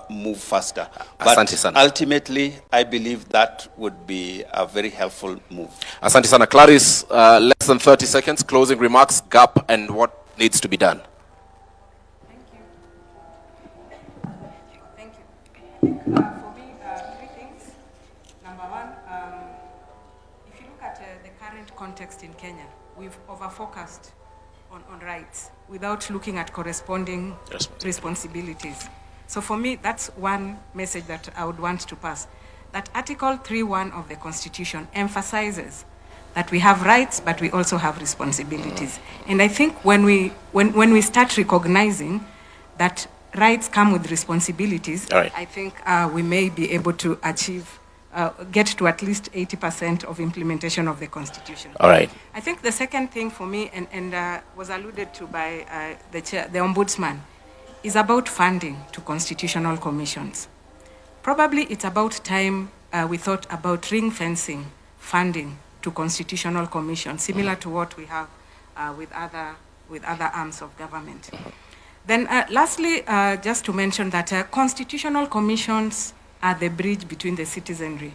move faster. But ultimately, I believe that would be a very helpful move. Asante sana. Clarice, less than 30 seconds, closing remarks, gap, and what needs to be done. Thank you. Thank you. For me, three things. Number one, if you look at the current context in Kenya, we've over-focused on rights without looking at corresponding responsibilities. So for me, that's one message that I would want to pass. That Article 3.1 of the Constitution emphasizes that we have rights, but we also have responsibilities. And I think when we start recognizing that rights come with responsibilities, I think we may be able to achieve get to at least 80% of implementation of the Constitution. All right. I think the second thing for me, and was alluded to by the Ombudsman, is about funding to constitutional commissions. Probably it's about time we thought about ring fencing funding to constitutional commissions, similar to what we have with other arms of government. Then lastly, just to mention that constitutional commissions are the bridge between the citizenry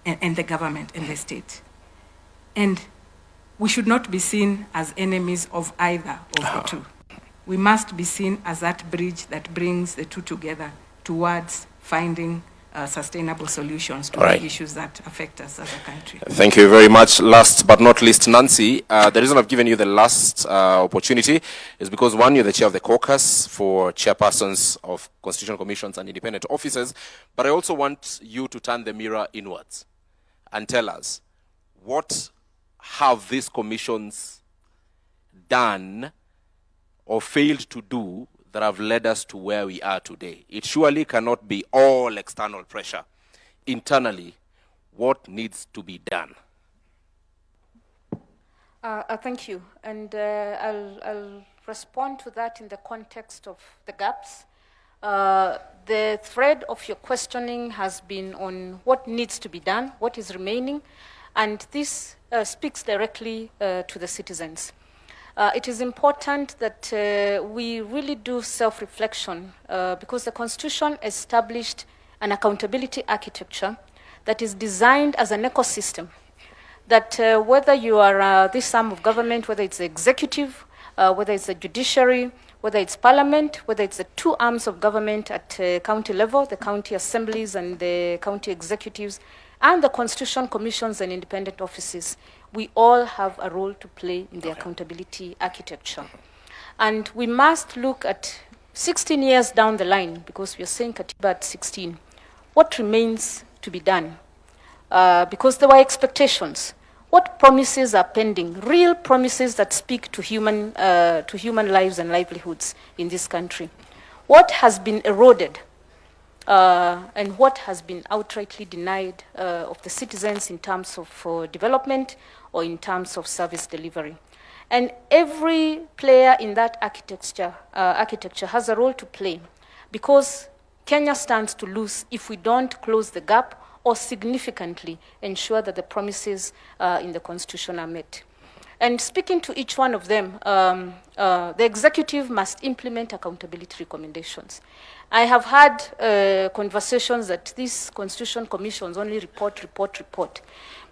and the government and the state. And we should not be seen as enemies of either of the two. We must be seen as that bridge that brings the two together towards finding sustainable solutions to the issues that affect us as a country. Thank you very much. Last but not least, Nancy, the reason I've given you the last opportunity is because, one, you're the chair of the caucus for chairpersons of constitutional commissions and independent officers, but I also want you to turn the mirror inwards and tell us, what have these commissions done or failed to do that have led us to where we are today? It surely cannot be all external pressure. Internally, what needs to be done? Thank you. And I'll respond to that in the context of the gaps. The thread of your questioning has been on what needs to be done, what is remaining, and this speaks directly to the citizens. It is important that we really do self-reflection because the Constitution established an accountability architecture that is designed as an ecosystem, that whether you are this arm of government, whether it's the executive, whether it's the judiciary, whether it's parliament, whether it's the two arms of government at county level, the county assemblies and the county executives, and the constitutional commissions and independent offices, we all have a role to play in the accountability architecture. And we must look at 16 years down the line, because we are saying Katiba at 16, what remains to be done? Because there were expectations. What promises are pending? Real promises that speak to human lives and livelihoods in this country. What has been eroded? And what has been outrightly denied of the citizens in terms of development or in terms of service delivery. And every player in that architecture has a role to play, because Kenya stands to lose if we don't close the gap or significantly ensure that the promises in the Constitution are met. And speaking to each one of them, the executive must implement accountability recommendations. I have had conversations that these constitutional commissions only report.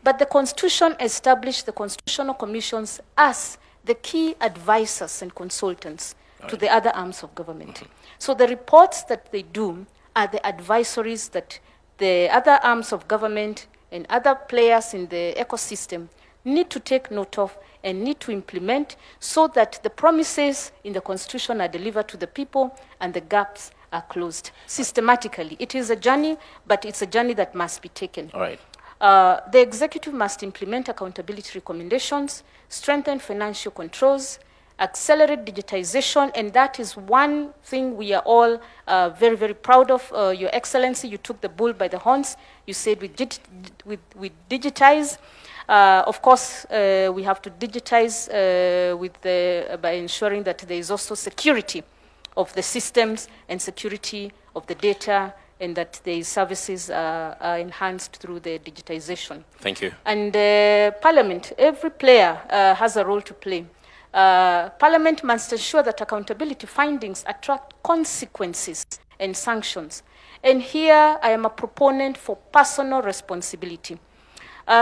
But the Constitution established the constitutional commissions as the key advisors and consultants to the other arms of government. So the reports that they do are the advisories that the other arms of government and other players in the ecosystem need to take note of and need to implement, so that the promises in the Constitution are delivered to the people and the gaps are closed systematically. It is a journey, but it's a journey that must be taken. All right. The executive must implement accountability recommendations, strengthen financial controls, accelerate digitization, and that is one thing we are all very, very proud of. Your Excellency, you took the bull by the horns. You said we digitize. Of course, we have to digitize by ensuring that there is also security of the systems and security of the data, and that the services are enhanced through the digitization. Thank you. And Parliament, every player has a role to play. Parliament must ensure that accountability findings attract consequences and sanctions. And here I am a proponent for personal responsibility.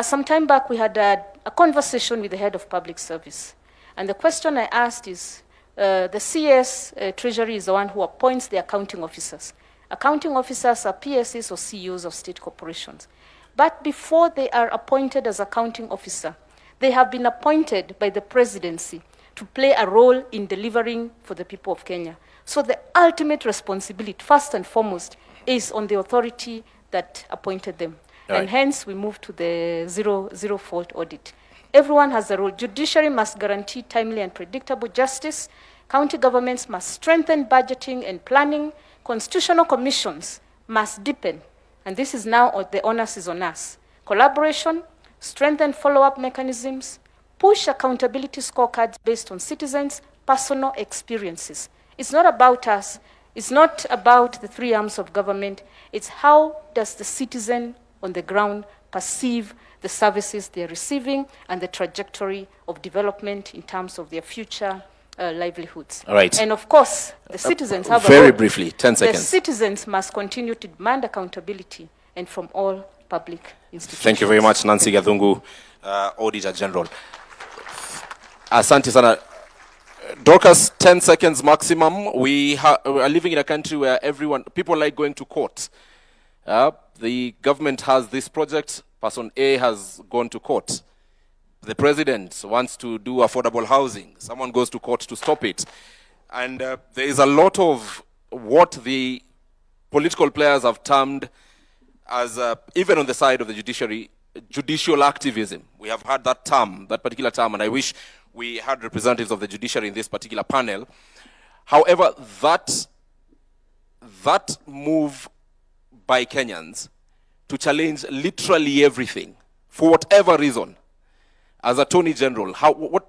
Some time back we had a conversation with the head of public service. And the question I asked is, the CS Treasury is the one who appoints the accounting officers. Accounting officers are PSs or CEOs of state corporations. But before they are appointed as accounting officer, they have been appointed by the presidency to play a role in delivering for the people of Kenya. So the ultimate responsibility, first and foremost, is on the authority that appointed them. Right. And hence we move to the zero fault audit. Everyone has a role. Judiciary must guarantee timely and predictable justice. County governments must strengthen budgeting and planning. Constitutional commissions must deepen and this is now, the onus is on us. Collaboration, strengthen follow-up mechanisms, push accountability scorecards based on citizens' personal experiences. It's not about us. It's not about the three arms of government. It's how does the citizen on the ground perceive the services they're receiving and the trajectory of development in terms of their future livelihoods. All right. And of course, the citizens have very a role. briefly, 10 seconds. The citizens must continue to demand accountability and from all public institutions. Thank you very much, Nancy Gathungu, Auditor General. Asante sana. Dorcas, 10 seconds maximum. We are living in a country where people like going to court. The government has this project. Person A has gone to court. The president wants to do affordable housing. Someone goes to court to stop it. And there is a lot of what the political players have termed as, even on the side of the judiciary, judicial activism. We have had that term, that particular term, and I wish we had representatives of the judiciary in this particular panel. However, that move by Kenyans to challenge literally everything, for whatever reason, as Attorney General, what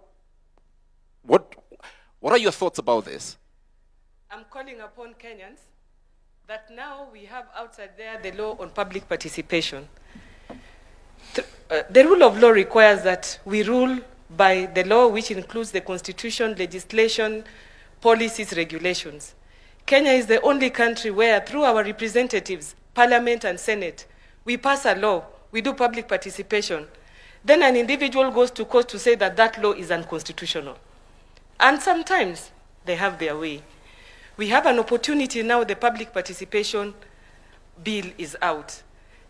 are your thoughts about this? I'm calling upon Kenyans that now we have outside there the law on public participation. The rule of law requires that we rule by the law, which includes the constitution, legislation, policies, regulations. Kenya is the only country where, through our representatives, Parliament and Senate, we pass a law, we do public participation. Then an individual goes to court to say that that law is unconstitutional. And sometimes they have their way. We have an opportunity now, the public participation bill is out.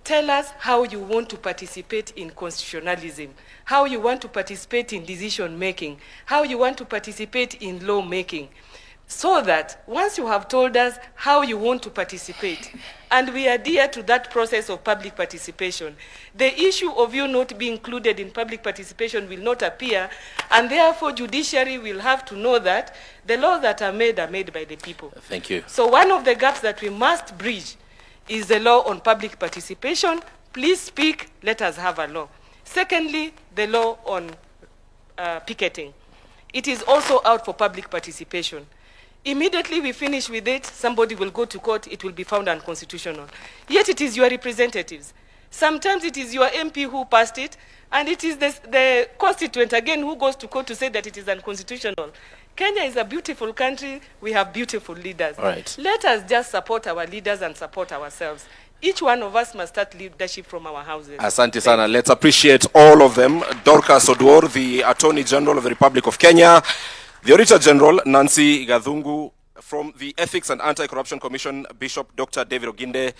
Tell us how you want to participate in constitutionalism, how you want to participate in decision making, how you want to participate in law making, so that once you have told us how you want to participate, and we adhere to that process of public participation, the issue of you not being included in public participation will not appear, and therefore judiciary will have to know that the laws that are made by the people. Thank you. So one of the gaps that we must bridge is the law on public participation. Please speak, let us have a law. Secondly, the law on picketing. It is also out for public participation. Immediately we finish with it, somebody will go to court, it will be found unconstitutional. Yet it is your representatives. Sometimes it is your MP who passed it, and it is the constituent again who goes to court to say that it is unconstitutional. Kenya is a beautiful country, we have beautiful leaders. All right. Let us just support our leaders and support ourselves. Each one of us must start leadership from our houses. Asante sana. Let's appreciate all of them. Dorcas Oduor, the Attorney General of the Republic of Kenya, the Auditor General, Nancy Gathungu, from the Ethics and Anti-Corruption Commission, Bishop Dr. David Oginde,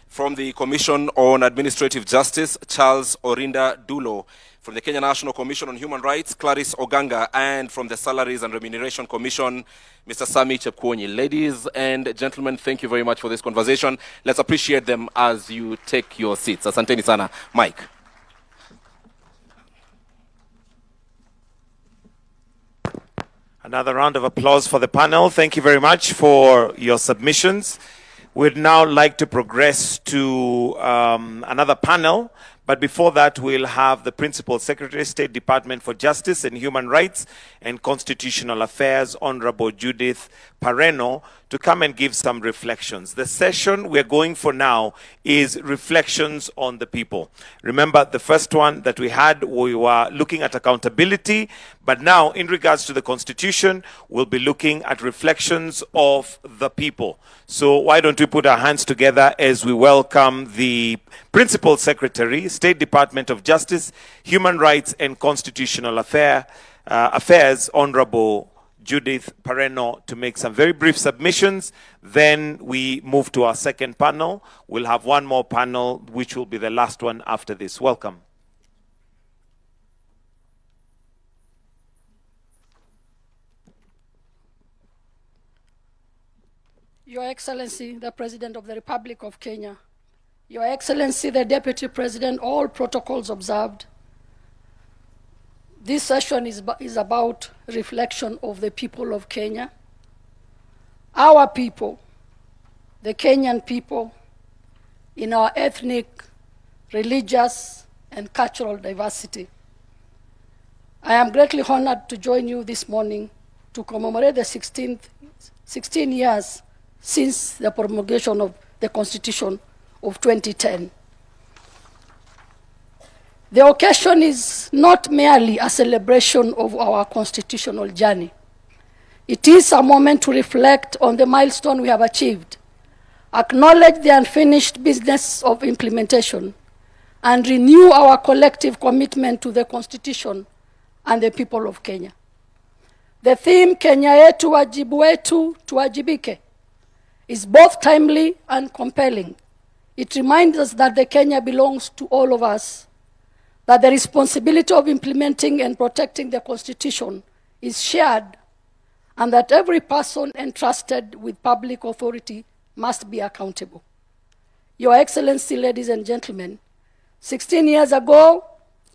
from the Commission on Administrative Justice, Charles Orinda Dulo, from the Kenya National Commission on Human Rights, Clarice Oganga, and from the Salaries and Remuneration Commission, Mr. Sami Chepkwonyi. Ladies and gentlemen, thank you very much for this conversation. Let's appreciate them as you take your seats. Asanteni sana. Mike. Another round of applause for the panel. Thank you very much for your submissions. We'd now like to progress to another panel. But before that, we'll have the Principal Secretary, State Department for Justice and Human Rights and Constitutional Affairs, Honorable Judith Pareno, to come and give some reflections. The session we're going for now is reflections on the people. Remember, the first one that we had, we were looking at accountability, but now in regards to the Constitution, we'll be looking at reflections of the people. So why don't we put our hands together as we welcome the Principal Secretary, State Department of Justice, Human Rights and Constitutional Affairs, Honorable Judith Pareno, to make some very brief submissions. Then we move to our second panel. We'll have one more panel, which will be the last one after this. Welcome. Your Excellency, the President of the Republic of Kenya, Your Excellency, the Deputy President, all protocols observed. This session is about reflection of the people of Kenya. Our people, the Kenyan people, in our ethnic, religious, and cultural diversity. I am greatly honored to join you this morning to commemorate the 16 years since the promulgation of the Constitution of 2010. The occasion is not merely a celebration of our constitutional journey. It is a moment to reflect on the milestone we have achieved, acknowledge the unfinished business of implementation, and renew our collective commitment to the Constitution and the people of Kenya. The theme, Kenya yetu wajibu wetu tuwajibike, is both timely and compelling. It reminds us that the Kenya belongs to all of us, that the responsibility of implementing and protecting the Constitution is shared, and that every person entrusted with public authority must be accountable. Your Excellency, ladies and gentlemen, 16 years ago,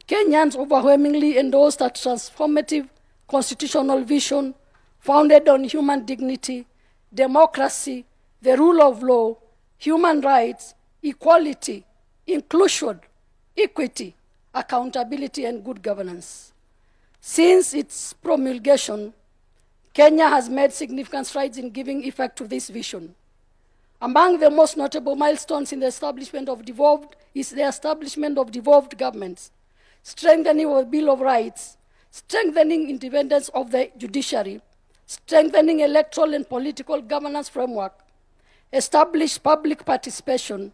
Kenyans overwhelmingly endorsed a transformative constitutional vision founded on human dignity, democracy, the rule of law, human rights, equality, inclusion, equity, accountability, and good governance. Since its promulgation, Kenya has made significant strides in giving effect to this vision. Among the most notable milestones in the establishment of devolved governments, strengthening of the Bill of Rights, strengthening independence of the judiciary, strengthening electoral and political governance framework, established public participation,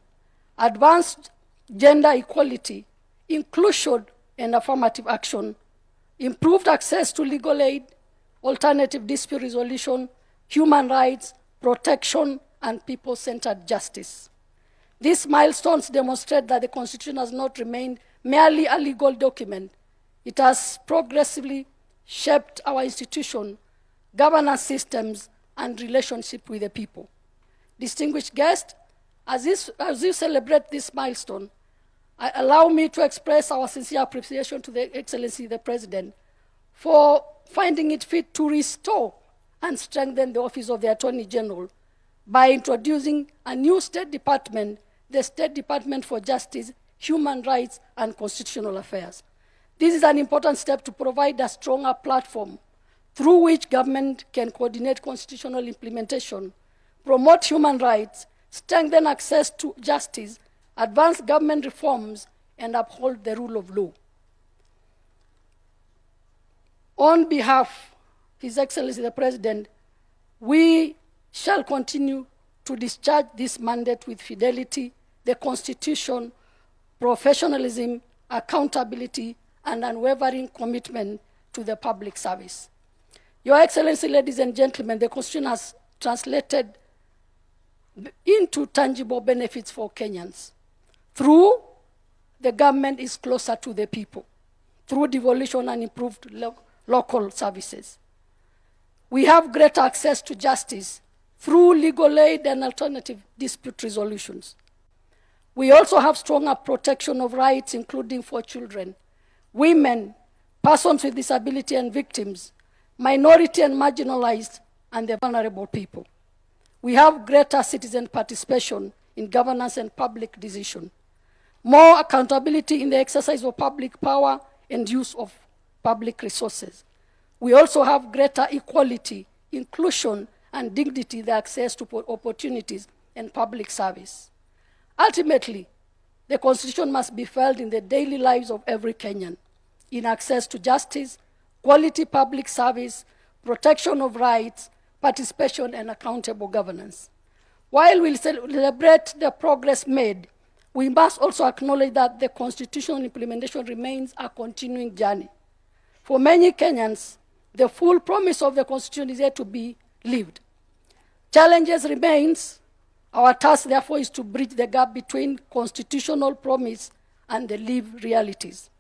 advanced gender equality, inclusion and affirmative action, improved access to legal aid, alternative dispute resolution, human rights, protection, and people-centered justice. These milestones demonstrate that the Constitution has not remained merely a legal document. It has progressively shaped our institution, governance systems, and relationship with the people. Distinguished guests, as you celebrate this milestone, allow me to express our sincere appreciation to the Excellency, the President, for finding it fit to restore and strengthen the Office of the Attorney General by introducing a new State Department, the State Department for Justice, Human Rights, and Constitutional Affairs. This is an important step to provide a stronger platform through which government can coordinate constitutional implementation, promote human rights, strengthen access to justice, advance government reforms, and uphold the rule of law. On behalf of His Excellency the President, we shall continue to discharge this mandate with fidelity, the Constitution, professionalism, accountability, and unwavering commitment to the public service. Your Excellency, ladies and gentlemen, the Constitution has translated into tangible benefits for Kenyans. Through the government is closer to the people, through devolution and improved local services. We have greater access to justice through legal aid and alternative dispute resolutions. We also have stronger protection of rights, including for children, women, persons with disability and victims, minority and marginalized, and the vulnerable people. We have greater citizen participation in governance and public decision, more accountability in the exercise of public power and use of public resources. We also have greater equality, inclusion, and dignity, the access to opportunities and public service. Ultimately, the Constitution must be felt in the daily lives of every Kenyan, in access to justice, quality public service, protection of rights, participation, and accountable governance. While we celebrate the progress made, we must also acknowledge that the constitutional implementation remains a continuing journey. For many Kenyans, the full promise of the Constitution is yet to be lived. Challenges remains. Our task, therefore, is to bridge the gap between constitutional promise and the lived realities.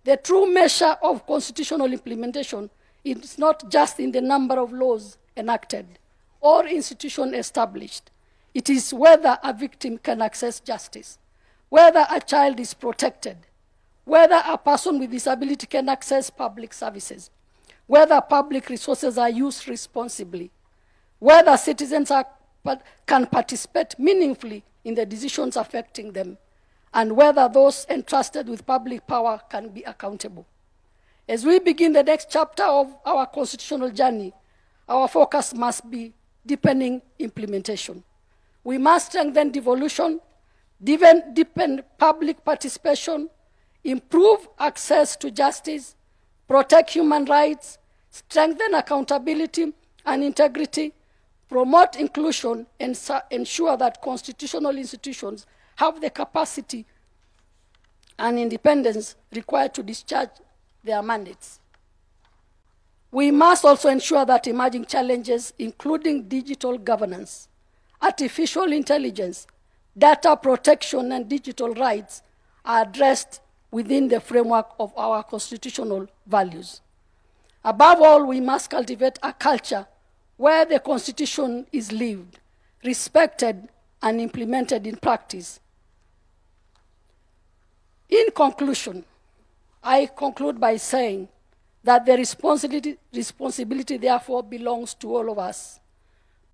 The true measure of constitutional implementation is not just in the number of laws enacted or institutions established. It is whether a victim can access justice, whether a child is protected, whether a person with disability can access public services, whether public resources are used responsibly, whether citizens can participate meaningfully in the decisions affecting them, and whether those entrusted with public power can be accountable. As we begin the next chapter of our constitutional journey, our focus must be deepening implementation. We must strengthen devolution, deepen public participation, improve access to justice, protect human rights, strengthen accountability and integrity, promote inclusion, and ensure that constitutional institutions have the capacity and independence required to discharge their mandates. We must also ensure that emerging challenges, including digital governance, artificial intelligence, data protection, and digital rights, are addressed within the framework of our constitutional values. Above all, we must cultivate a culture where the Constitution is lived, respected, and implemented in practice. In conclusion, I conclude by saying that the responsibility therefore belongs to all of us.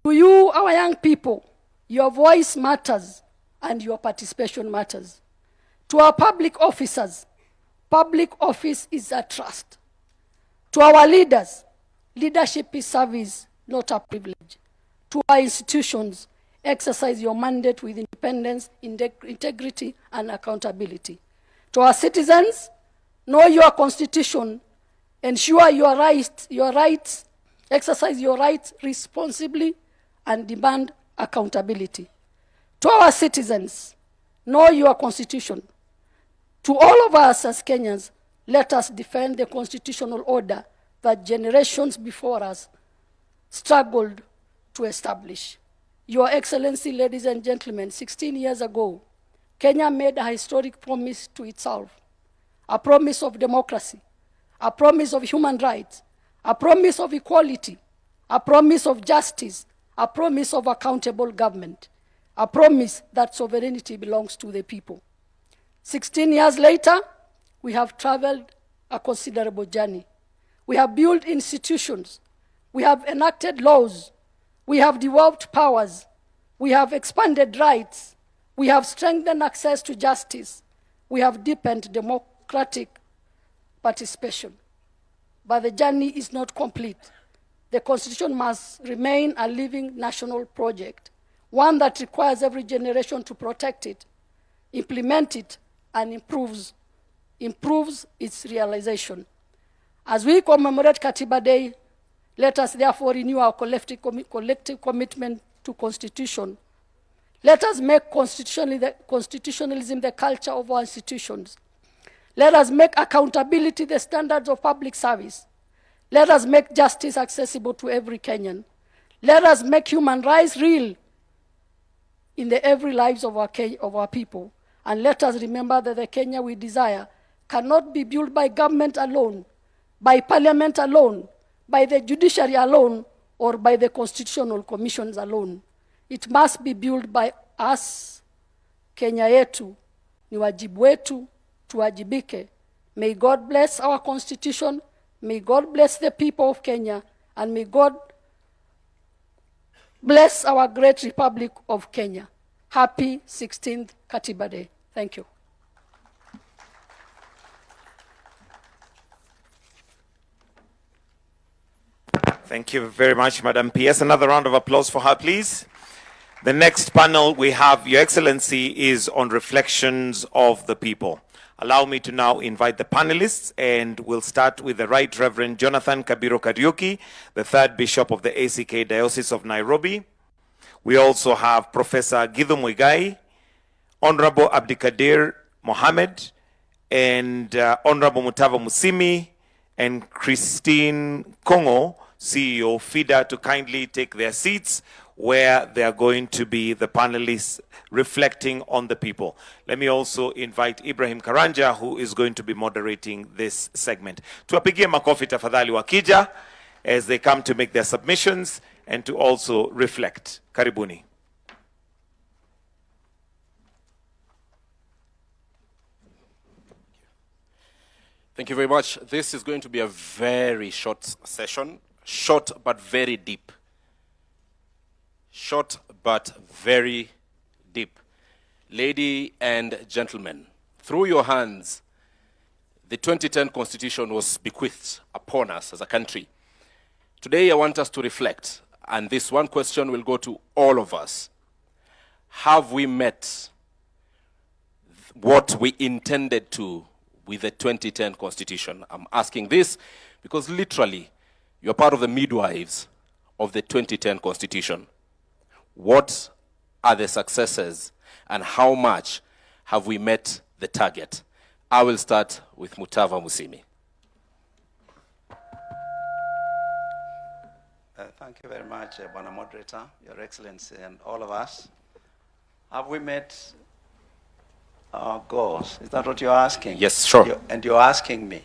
To you, our young people, your voice matters and your participation matters. To our public officers, public office is a trust. To our leaders, leadership is service, not a privilege. To our institutions, exercise your mandate with independence, integrity, and accountability. To our citizens, know your constitution, ensure your rights, exercise your rights responsibly, and demand accountability. To our citizens, know your constitution. To all of us as Kenyans, let us defend the constitutional order that generations before us struggled to establish. Your Excellency, ladies and gentlemen, 16 years ago, Kenya made a historic promise to itself, a promise of democracy, a promise of human rights, a promise of equality, a promise of justice, a promise of accountable government, a promise that sovereignty belongs to the people. 16 years later, we have traveled a considerable journey. We have built institutions. We have enacted laws. We have devolved powers. We have expanded rights. We have strengthened access to justice. We have deepened democratic participation. But the journey is not complete. The Constitution must remain a living national project, one that requires every generation to protect it, implement it, and improves its realization. As we commemorate Katiba Day, let us therefore renew our collective commitment to Constitution. Let us make constitutionalism the culture of our institutions. Let us make accountability the standards of public service. Let us make justice accessible to every Kenyan. Let us make human rights real in the every lives of our people. And let us remember that the Kenya we desire cannot be built by government alone, by parliament alone, by the judiciary alone, or by the constitutional commissions alone. It must be built by us. Kenya yetu ni wajibu wetu, tuwajibike. May God bless our constitution, may God bless the people of Kenya, and may God bless our great Republic of Kenya. Happy 16th Katiba Day. Thank you. Thank you very much, Madam PS. Another round of applause for her, please. The next panel we have, Your Excellency, is on reflections of the people. Allow me to now invite the panelists, and we'll start with the Right Reverend Jonathan Kabiro Kariuki, the third Bishop of the ACK Diocese of Nairobi. We also have Professor Githu Muigai, Honorable Abdikadir Mohammed, and Honorable Mutava Musimi, and Christine Kongo, CEO FIDA, to kindly take their seats where they are going to be the panelists reflecting on the people. Let me also invite Ibrahim Karanja, who is going to be moderating this segment. Tuwapigie makofi tafadhali wakija as they come to make their submissions and to also reflect. Karibuni. Thank you very much. This is going to be a very short session. Short but very deep. Short but very deep. Ladies and gentlemen, through your hands, the 2010 Constitution was bequeathed upon us as a country. Today, I want us to reflect, and this one question will go to all of us. Have we met what we intended to with the 2010 Constitution? I'm asking this because literally, you're part of the midwives of the 2010 Constitution. What are the successes and how much have we met the target? I will start with Mutava Musimi. Thank you very much, Bwana Moderator, Your Excellency, and all of us. Have we met our goals? Is that what you're asking? Yes, sure. And you're asking me.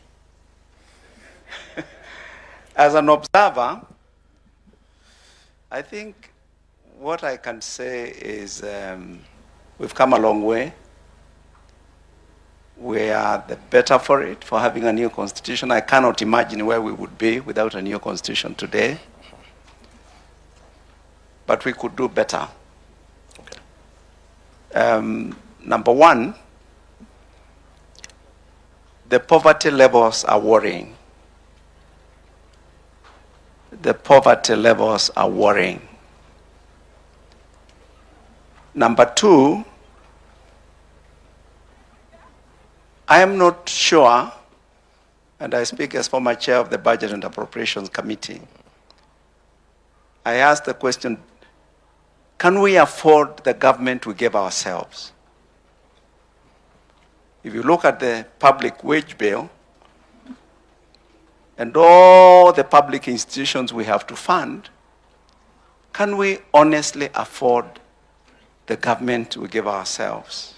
As an observer, I think what I can say is we've come a long way. We are the better for it, for having a new constitution. I cannot imagine where we would be without a new constitution today. But we could do better. Number one, the poverty levels are worrying. The poverty levels are worrying. Number two, I am not sure, and I speak as former chair of the Budget and Appropriations Committee, I asked the question, can we afford the government we gave ourselves? If you look at the public wage bill and all the public institutions we have to fund, can we honestly afford the government we give ourselves?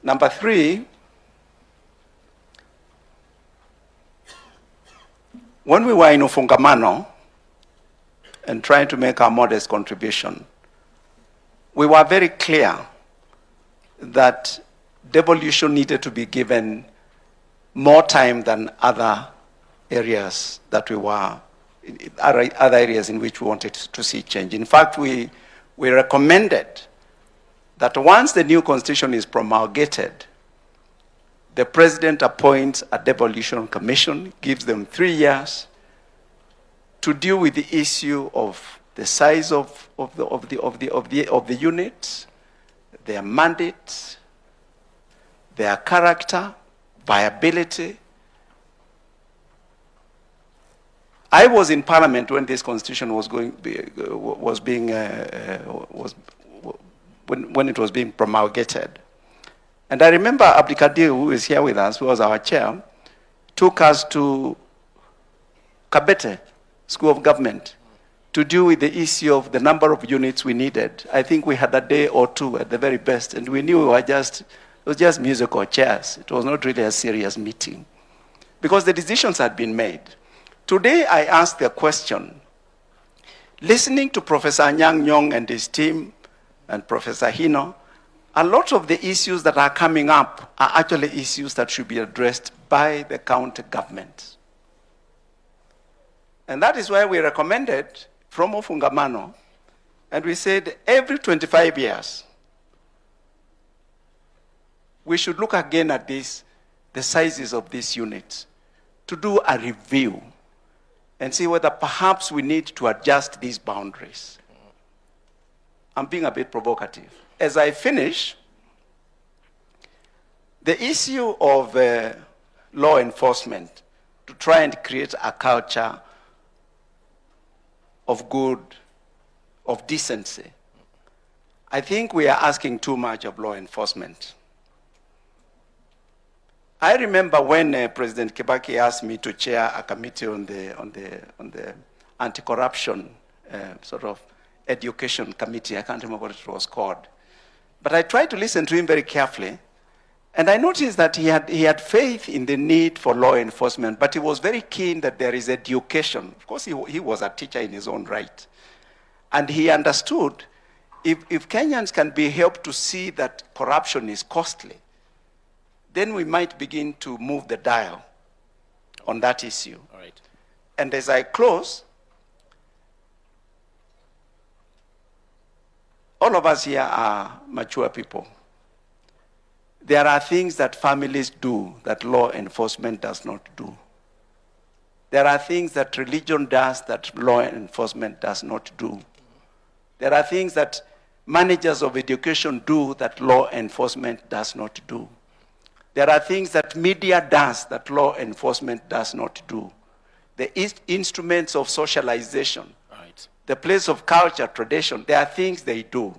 Number three, when we were in Ufungamano and trying to make our modest contribution, we were very clear that devolution needed to be given more time than other areas that we were, other areas in which we wanted to see change. In fact, we recommended that once the new constitution is promulgated, the president appoints a devolution commission, gives them 3 years to deal with the issue of the size of the units, their mandate, their character, viability. I was in Parliament when this constitution was when it was being promulgated. And I remember Abdikadir, who is here with us, who was our chair, took us to Kabete School of Government to deal with the issue of the number of units we needed. I think we had a day or two at the very best, and we knew it was just musical chairs. It was not really a serious meeting because the decisions had been made. Today I asked the question, listening to Professor Anyang' Nyong'o and his team and Professor Hino, a lot of the issues that are coming up are actually issues that should be addressed by the county government. And that is why we recommended from Ufungamano, and we said every 25 years, we should look again at the sizes of these units, to do a review and see whether perhaps we need to adjust these boundaries. I'm being a bit provocative. As I finish, the issue of law enforcement, to try and create a culture of good, of decency, I think we are asking too much of law enforcement. I remember when President Kibaki asked me to chair a committee on the anti-corruption sort of education committee. I can't remember what it was called. But I tried to listen to him very carefully, and I noticed that he had faith in the need for law enforcement, but he was very keen that there is education. Of course, he was a teacher in his own right. And he understood if Kenyans can be helped to see that corruption is costly, then we might begin to move the dial on that issue. All right. And as I close, all of us here are mature people. There are things that families do that law enforcement does not do. There are things that religion does that law enforcement does not do. There are things that managers of education do that law enforcement does not do. There are things that media does that law enforcement does not do. The instruments of socialization, Right. the place of culture, tradition, there are things they do.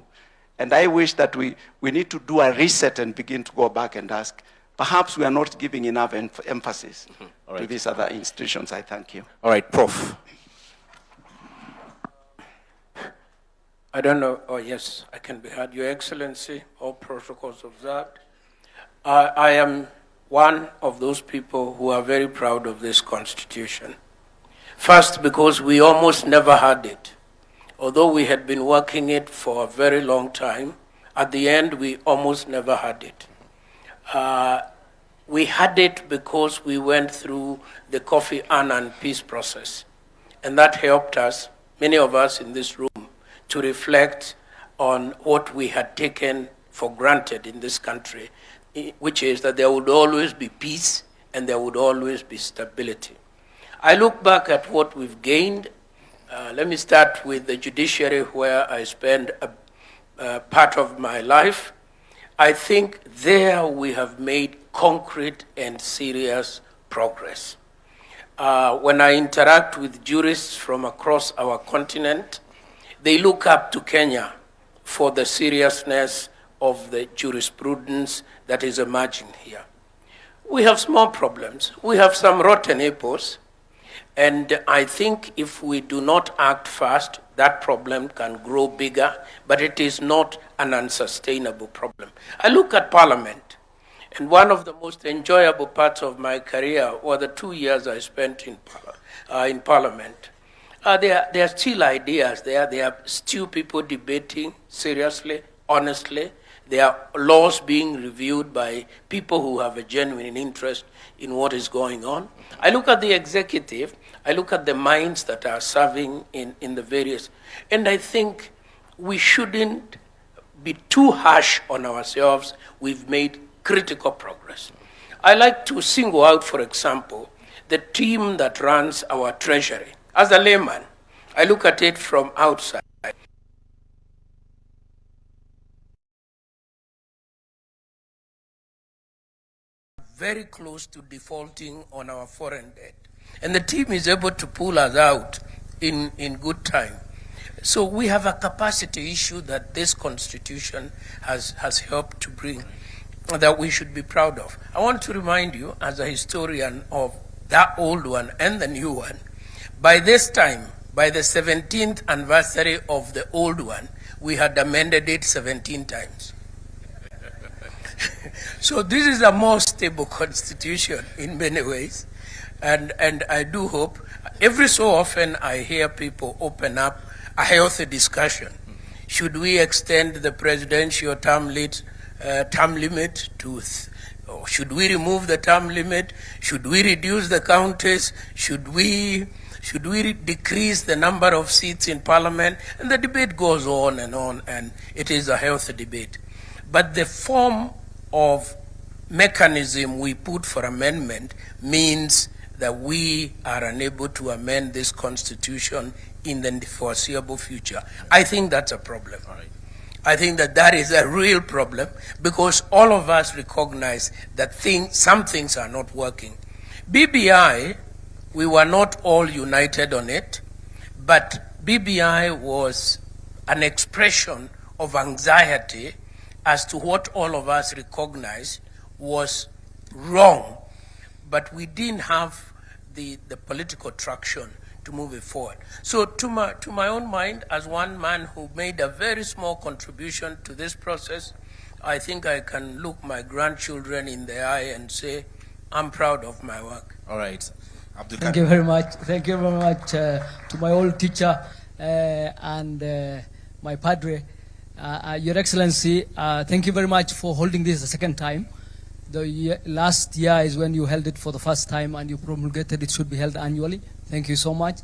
And I wish that we need to do a reset and begin to go back and ask, perhaps we are not giving enough emphasis All right. to these other institutions. I thank you. All right, Prof. I don't know. Oh, yes, I can be heard. Your Excellency, all protocols observed. I am one of those people who are very proud of this Constitution. First, because we almost never had it. Although we had been working it for a very long time, at the end, we almost never had it. We had it because we went through the Kofi Annan peace process. And that helped us, many of us in this room, to reflect on what we had taken for granted in this country, which is that there would always be peace and there would always be stability. I look back at what we've gained. Let me start with the judiciary, where I spend a part of my life. I think there we have made concrete and serious progress. When I interact with jurists from across our continent, they look up to Kenya for the seriousness of the jurisprudence that is emerging here. We have small problems. We have some rotten apples. And I think if we do not act fast, that problem can grow bigger, but it is not an unsustainable problem. I look at Parliament, and one of the most enjoyable parts of my career were the 2 years I spent in Parliament. There are still ideas there. There are still people debating seriously, honestly. There are laws being reviewed by people who have a genuine interest in what is going on. I look at the executive, I look at the minds that are serving in the various, and I think we shouldn't be too harsh on ourselves. We've made critical progress. I like to single out, for example, the team that runs our treasury. As a layman, I look at it from outside. Very close to defaulting on our foreign debt. And the team is able to pull us out in good time. So we have a capacity issue that this Constitution has helped to bring that we should be proud of. I want to remind you, as a historian of that old one and the new one, by this time, by the 17th anniversary of the old one, we had amended it 17 times. So this is a more stable constitution in many ways. And I do hope, every so often I hear people open up a healthy discussion. Should we extend the presidential term limit to, or should we remove the term limit? Should we reduce the counties? Should we decrease the number of seats in parliament? And the debate goes on, and it is a healthy debate. But the form of mechanism we put for amendment means that we are unable to amend this Constitution in the foreseeable future. I think that's a problem. Right. I think that is a real problem, because all of us recognize that some things are not working. BBI, we were not all united on it, but BBI was an expression of anxiety as to what all of us recognize was wrong, but we didn't have the political traction to move it forward. So to my own mind, as one man who made a very small contribution to this process, I think I can look my grandchildren in the eye and say, I'm proud of my work. All right. Thank you very much. Thank you very much to my old teacher and my padre. Your Excellency, thank you very much for holding this a second time. The last year is when you held it for the first time, and you promulgated it should be held annually. Thank you so much.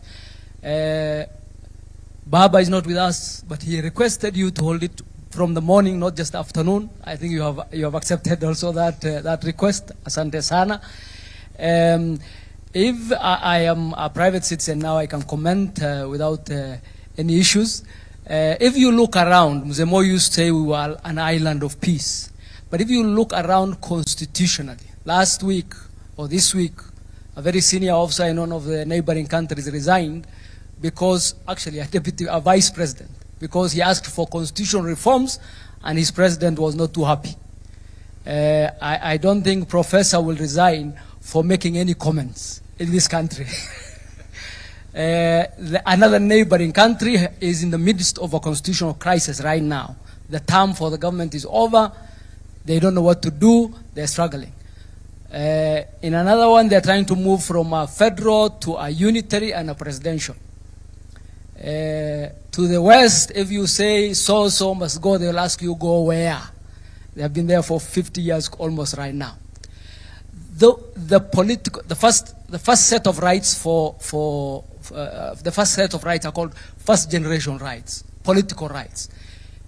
Baba is not with us, but he requested you to hold it from the morning, not just afternoon. I think you have accepted also that request. Asante sana. If I am a private citizen now, I can comment without any issues. If you look around, Mzee Moi used to say we were an island of peace. But if you look around constitutionally, last week or this week, a very senior officer in one of the neighboring countries resigned because, actually a vice president, because he asked for constitutional reforms and his president was not too happy. I don't think Professor will resign for making any comments in this country. Another neighboring country is in the midst of a constitutional crisis right now. The term for the government is over. They don't know what to do. They're struggling. In another one, they're trying to move from a federal to a unitary and a presidential. To the West, if you say so must go, they'll ask you go where. They have been there for 50 years almost right now. The first set of rights the first set of rights are called first generation rights, political rights.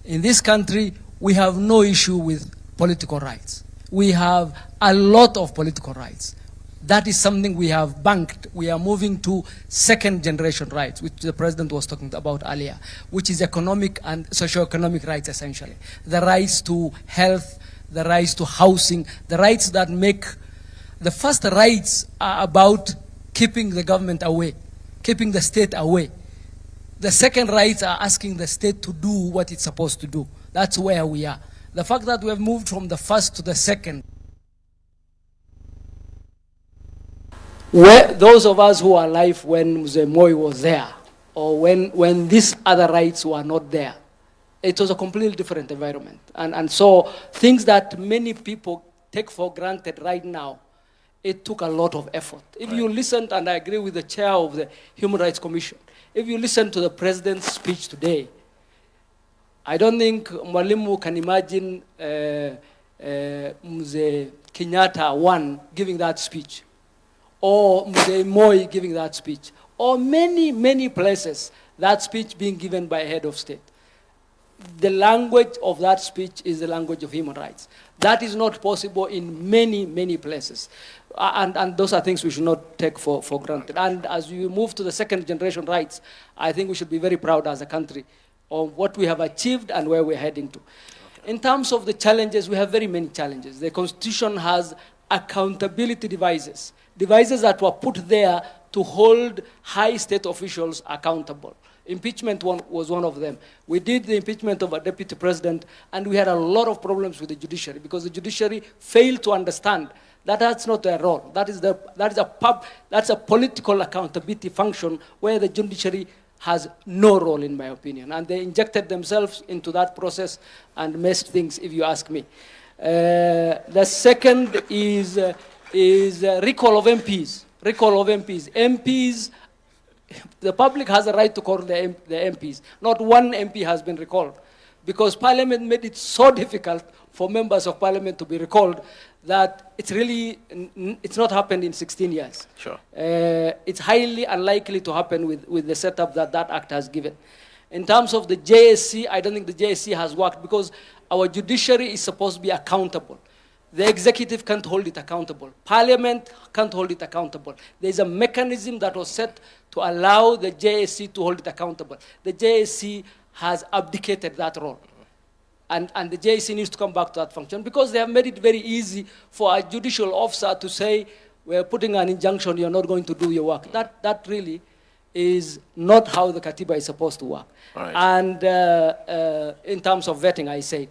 In this country, we have no issue with political rights. We have a lot of political rights. That is something we have banked. We are moving to second generation rights, which the president was talking about earlier, which is economic and socio-economic rights essentially. The rights to health, the rights to housing, the rights that make, the first rights are about keeping the government away, keeping the state away. The second rights are asking the state to do what it's supposed to do. That's where we are. The fact that we have moved from the first to the second, those of us who are alive when Mzee Moi was there, or when these other rights were not there, it was a completely different environment. And so things that many people take for granted right now, it took a lot of effort. If you listened, and I agree with the chair of the Human Rights Commission, if you listen to the president's speech today, I don't think Mwalimu can imagine Mzee Kenyatta one giving that speech, or Mzee Moi giving that speech, or many places that speech being given by a head of state. The language of that speech is the language of human rights. That is not possible in many places. And those are things we should not take for granted. And as we move to the second generation rights, I think we should be very proud as a country of what we have achieved and where we're heading to. In terms of the challenges, we have very many challenges. The Constitution has accountability devices that were put there to hold high state officials accountable. Impeachment was one of them. We did the impeachment of a deputy president, and we had a lot of problems with the judiciary because the judiciary failed to understand that that's not their role. That's a political accountability function where the judiciary has no role, in my opinion. And they injected themselves into that process and messed things, if you ask me. The second is recall of MPs. Recall of MPs. MPs, the public has a right to call the MPs. Not one MP has been recalled because Parliament made it so difficult for members of Parliament to be recalled that it's not happened in 16 years. Sure. It's highly unlikely to happen with the setup that act has given. In terms of the JSC, I don't think the JSC has worked because our judiciary is supposed to be accountable. The executive can't hold it accountable. Parliament can't hold it accountable. There's a mechanism that was set to allow the JSC to hold it accountable. The JSC has abdicated that role. And the JSC needs to come back to that function because they have made it very easy for a judicial officer to say, we're putting an injunction, you're not going to do your work. That really is not how the Katiba is supposed to work. Right. And in terms of vetting, I said,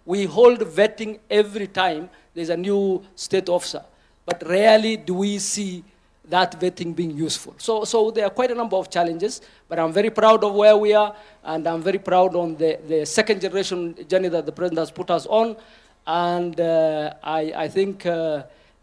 we hold vetting every time there's a new state officer, but rarely do we see that vetting being useful. So there are quite a number of challenges, but I'm very proud of where we are, and I'm very proud on the second generation journey that the president has put us on, and I think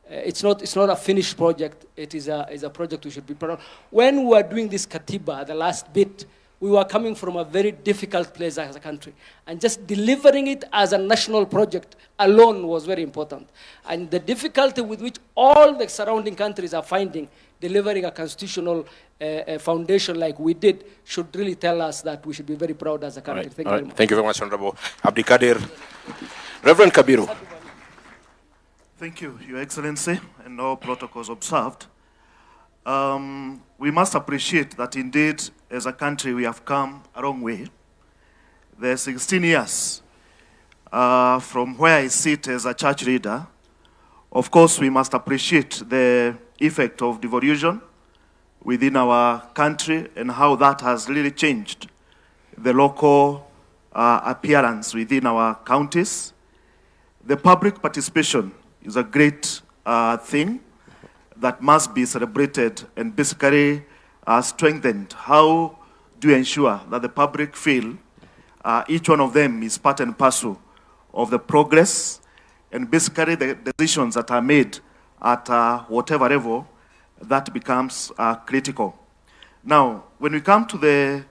it's not a finished project. It is a project we should be proud of. When we were doing this Katiba, the last bit, we were coming from a very difficult place as a country. And just delivering it as a national project alone was very important. And the difficulty with which all the surrounding countries are finding delivering a constitutional foundation like we did should really tell us that we should be very proud as a country. Right. Thank you very much. Thank you very much, Honorable Abdikadir. Reverend Kabiru. Thank you, Your Excellency, and all protocols observed. We must appreciate that indeed, as a country, we have come a long way. The 16 years from where I sit as a church leader, of course, we must appreciate the effect of devolution within our country and how that has really changed the local appearance within our counties. The public participation is a great thing that must be celebrated and basically strengthened. How do you ensure that the public feel each one of them is part and parcel of the progress and basically the decisions that are made at whatever level, that becomes critical. Now, when we come to the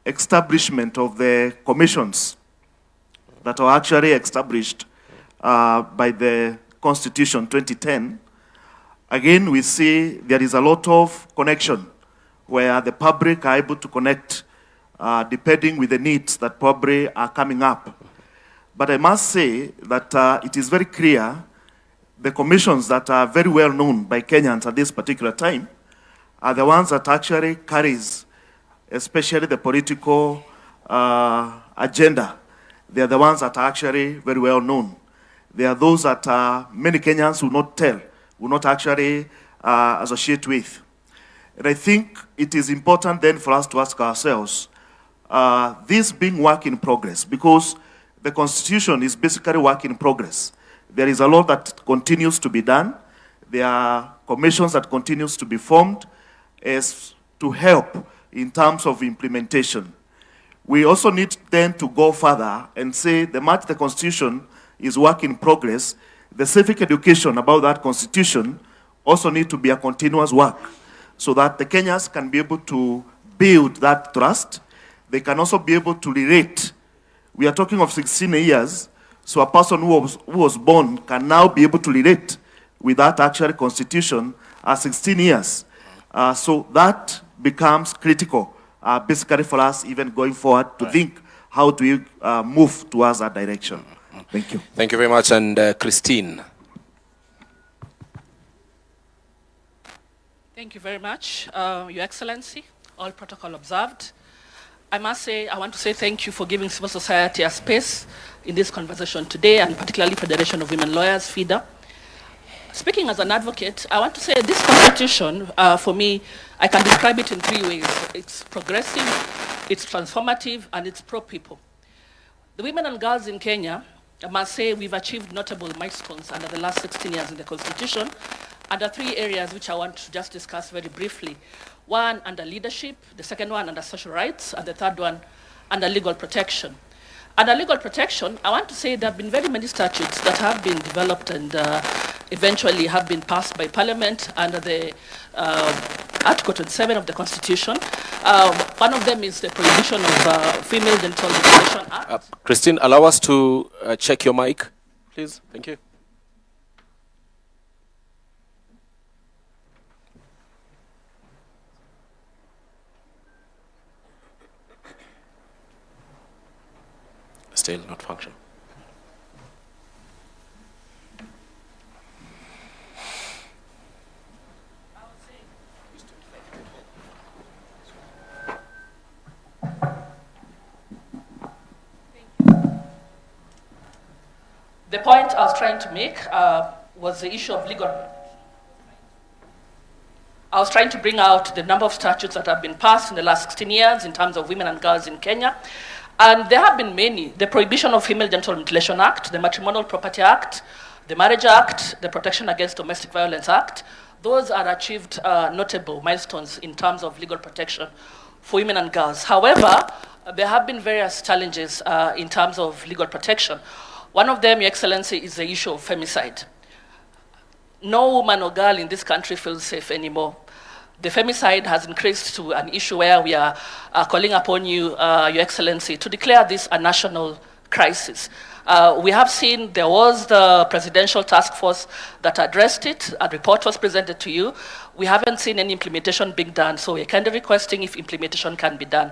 establishment of the commissions that are actually established by the Constitution 2010, again, we see there is a lot of connection where the public are able to connect depending with the needs that probably are coming up. But I must say that it is very clear the commissions that are very well known by Kenyans at this particular time are the ones that actually carries, especially the political agenda. They are the ones that are actually very well known. They are those that many Kenyans will not actually associate with. And I think it is important then for us to ask ourselves, this being work in progress, because the Constitution is basically work in progress. There is a lot that continues to be done. There are commissions that continues to be formed as to help in terms of implementation. We also need then to go further and say the much the Constitution is work in progress, the civic education about that Constitution also need to be a continuous work so that the Kenyans can be able to build that trust. They can also be able to relate. We are talking of 16 years, so a person who was born can now be able to relate with that actual Constitution at 16 years. So that becomes critical, basically for us even going forward to think how do we move towards that direction. Thank you. Thank you very much. And Christine. Thank you very much, Your Excellency, all protocol observed. I must say, I want to say thank you for giving civil society a space in this conversation today, and particularly Federation of Women Lawyers, FIDA. Speaking as an advocate, I want to say this constitution, for me, I can describe it in three ways. It's progressive, it's transformative, and it's pro-people. The women and girls in Kenya, I must say we've achieved notable milestones under the last 16 years in the constitution, under three areas which I want to just discuss very briefly. One under leadership, the second one under social rights, and the third one under legal protection. Under legal protection, I want to say there have been very many statutes that have been developed and eventually have been passed by Parliament under the Article 27 of the Constitution. One of them is the prohibition of female genital mutilation act. Christine, allow us to check your mic, please. Thank you. Still not functioning. The point I was trying to make was the issue of legal. I was trying to bring out the number of statutes that have been passed in the last 16 years in terms of women and girls in Kenya. And there have been many. The Prohibition of Female Genital Mutilation Act, the Matrimonial Property Act, the Marriage Act, the Protection Against Domestic Violence Act. Those are achieved notable milestones in terms of legal protection for women and girls. However, there have been various challenges in terms of legal protection. One of them, Your Excellency, is the issue of femicide. No woman or girl in this country feels safe anymore. The femicide has increased to an issue where we are calling upon you, Your Excellency, to declare this a national crisis. We have seen there was the presidential task force that addressed it. A report was presented to you. We haven't seen any implementation being done, so we're kind of requesting if implementation can be done.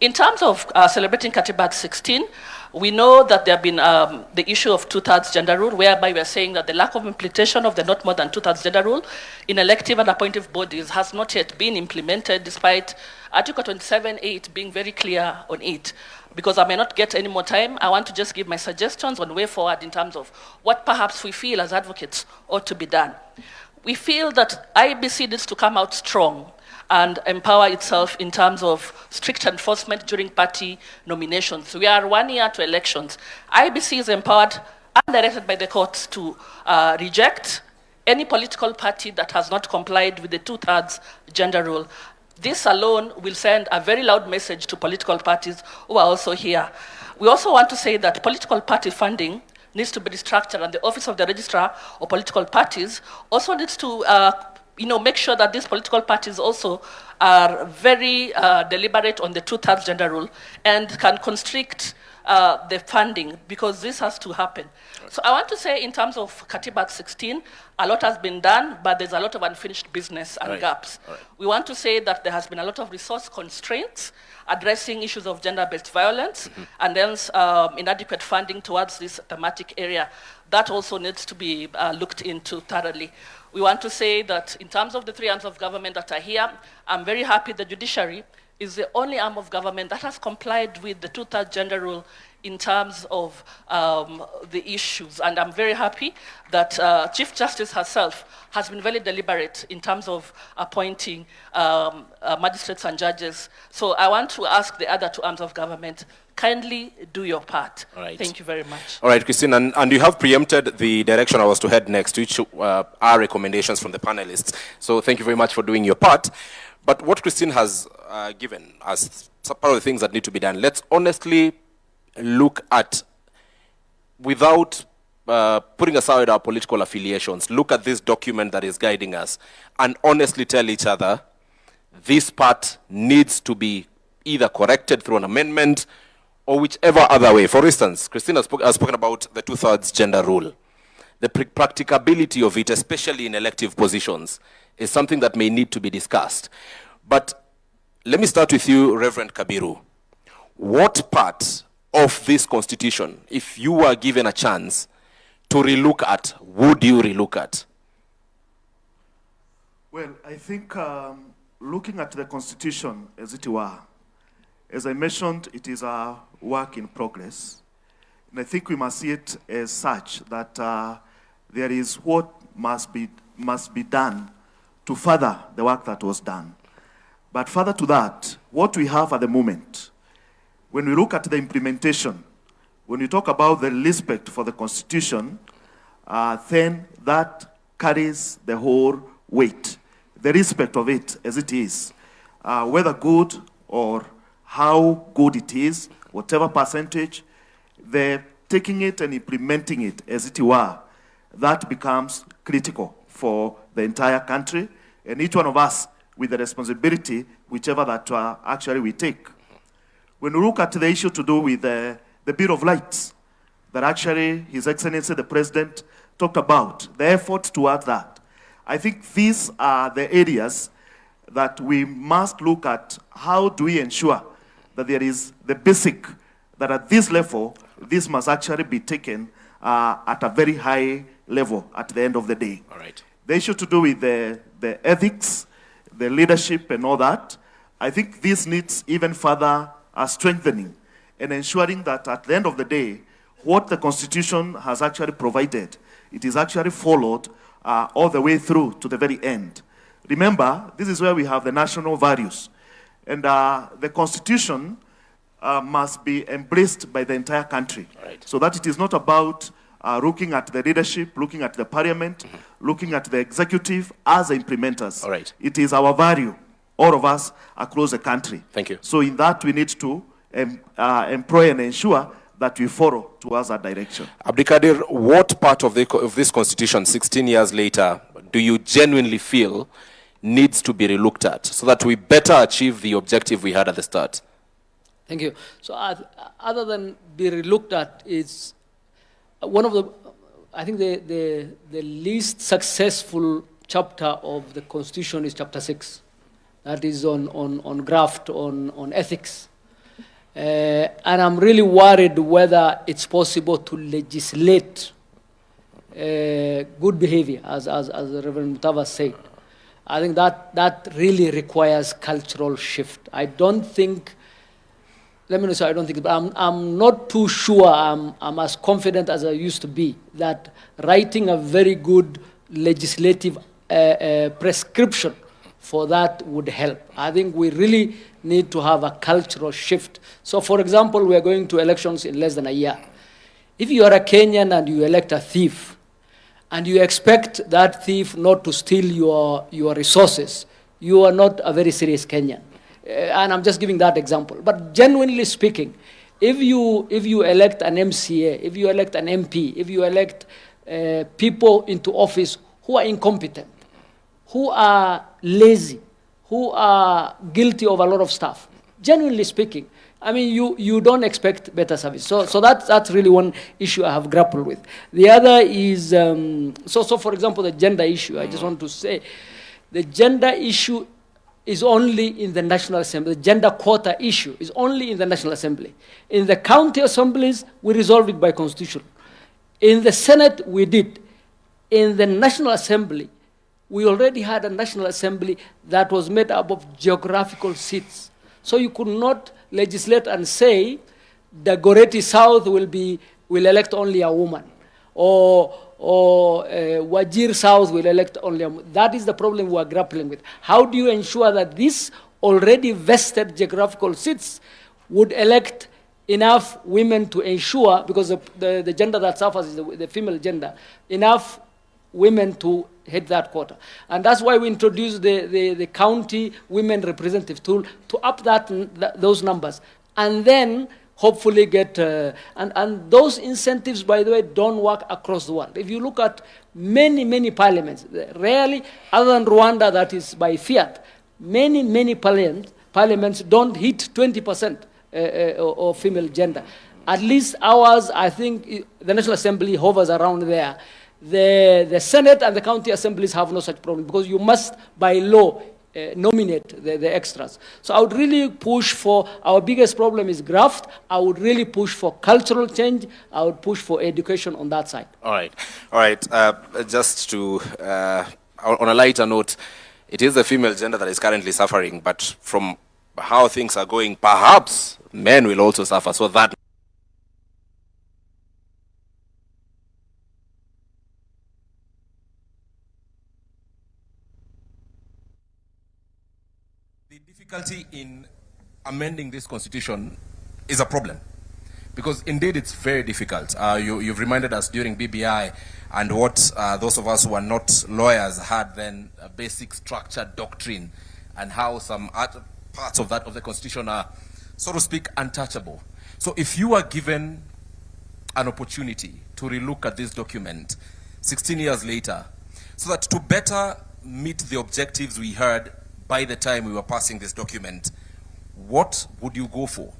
In terms of celebrating Katiba 16, we know that there have been the issue of two-thirds gender rule, whereby we are saying that the lack of implementation of the not more than two-thirds gender rule in elective and appointive bodies has not yet been implemented, despite Article 27.8 being very clear on it. Because I may not get any more time, I want to just give my suggestions on way forward in terms of what perhaps we feel as advocates ought to be done. We feel that IBC needs to come out strong and empower itself in terms of strict enforcement during party nominations. We are 1 year to elections. IBC is empowered and directed by the courts to reject any political party that has not complied with the two-thirds gender rule. This alone will send a very loud message to political parties who are also here. We also want to say that political party funding needs to be restructured, and the Office of the Registrar of Political Parties also needs to make sure that these political parties also are very deliberate on the two-thirds gender rule and can constrict the funding, because this has to happen. Right. So I want to say, in terms of Katiba 16, a lot has been done, but there's a lot of unfinished business and gaps. Right. We want to say that there has been a lot of resource constraints addressing issues of gender-based violence, and then inadequate funding towards this thematic area. That also needs to be looked into thoroughly. We want to say that in terms of the three arms of government that are here, I'm very happy the judiciary is the only arm of government that has complied with the two-thirds gender rule in terms of the issues. And I'm very happy that Chief Justice herself has been very deliberate in terms of appointing magistrates and judges. So I want to ask the other two arms of government, kindly do your part. Right. Thank you very much. All right, Christine, and you have preempted the direction I was to head next, which are recommendations from the panelists. So thank you very much for doing your part. But what Christine has given as part of the things that need to be done, let's honestly look at, without putting aside our political affiliations, look at this document that is guiding us and honestly tell each other this part needs to be either corrected through an amendment or whichever other way. For instance, Christine has spoken about the two-thirds gender rule. The practicability of it, especially in elective positions, is something that may need to be discussed. But let me start with you, Reverend Kabiru. What part of this constitution, if you were given a chance to relook at, would you relook at? Well, I think looking at the constitution as it were, as I mentioned, it is a work in progress. And I think we must see it as such, that there is what must be done to further the work that was done. But further to that, what we have at the moment, when we look at the implementation, when we talk about the respect for the Constitution, then that carries the whole weight. The respect of it as it is, whether good or how good it is, whatever percentage, the taking it and implementing it as it were, that becomes critical for the entire country, and each one of us with the responsibility, whichever that actually we take. When we look at the issue to do with the Bill of Rights, that actually His Excellency the President talked about, the effort toward that, I think these are the areas that we must look at. How do we ensure that there is the basic, that at this level, this must actually be taken at a very high level at the end of the day. All right. The issue to do with the ethics, the leadership and all that, I think this needs even further strengthening and ensuring that at the end of the day, what the Constitution has actually provided, it is actually followed all the way through to the very end. Remember, this is where we have the national values. And the Constitution must be embraced by the entire country. Right. So that it is not about looking at the leadership, looking at the parliament, looking at the executive as the implementers. All right. It is our value, all of us across the country. Thank you. So in that, we need to employ and ensure that we follow towards that direction. Abdikadir, what part of this constitution, 16 years later, do you genuinely feel needs to be relooked at so that we better achieve the objective we had at the start? Thank you. So other than be relooked at, it's one of the, I think the least successful chapter of the Constitution is chapter 6. That is on graft, on ethics. And I'm really worried whether it's possible to legislate good behavior, as Reverend Mutava said. I think that really requires cultural shift. I don't think, let me not say I don't think, but I'm not too sure I'm as confident as I used to be that writing a very good legislative prescription for that would help. I think we really need to have a cultural shift. So, for example, we are going to elections in less than a year. If you are a Kenyan and you elect a thief, and you expect that thief not to steal your resources, you are not a very serious Kenyan. And I'm just giving that example. But genuinely speaking, if you elect an MCA, if you elect an MP, if you elect people into office who are incompetent, who are lazy, who are guilty of a lot of stuff, genuinely speaking, I mean, you don't expect better service. So that's really one issue I have grappled with. The other is, so for example, the gender issue, I just want to say, the gender issue is only in the National Assembly. The gender quota issue is only in the National Assembly. In the county assemblies, we resolved it by constitution. In the Senate, we did. In the National Assembly, we already had a National Assembly that was made up of geographical seats. So you could not legislate and say the Goreti South will elect only a woman, or Wajir South will elect only a woman. That is the problem we are grappling with. How do you ensure that these already vested geographical seats would elect enough women to ensure, because the gender that suffers is the female gender, enough women to hit that quota. And that's why we introduced the county women representative tool to up those numbers. And then hopefully get, and those incentives, by the way, don't work across the world. If you look at many parliaments, rarely, other than Rwanda that is by fiat, many parliaments don't hit 20% of female gender. At least ours, I think the National Assembly hovers around there. The Senate and the county assemblies have no such problem because you must, by law, nominate the extras. So I would really push for, our biggest problem is graft. I would really push for cultural change. I would push for education on that side. All right. Just to, on a lighter note, it is the female gender that is currently suffering, but from how things are going, perhaps men will also suffer. So that the difficulty in amending this constitution is a problem, because indeed it's very difficult. You've reminded us during BBI and what those of us who are not lawyers had then a basic structured doctrine, and how some other parts of the constitution are, so to speak, untouchable. So if you are given an opportunity to relook at this document 16 years later, so that to better meet the objectives we heard by the time we were passing this document, what would you go for?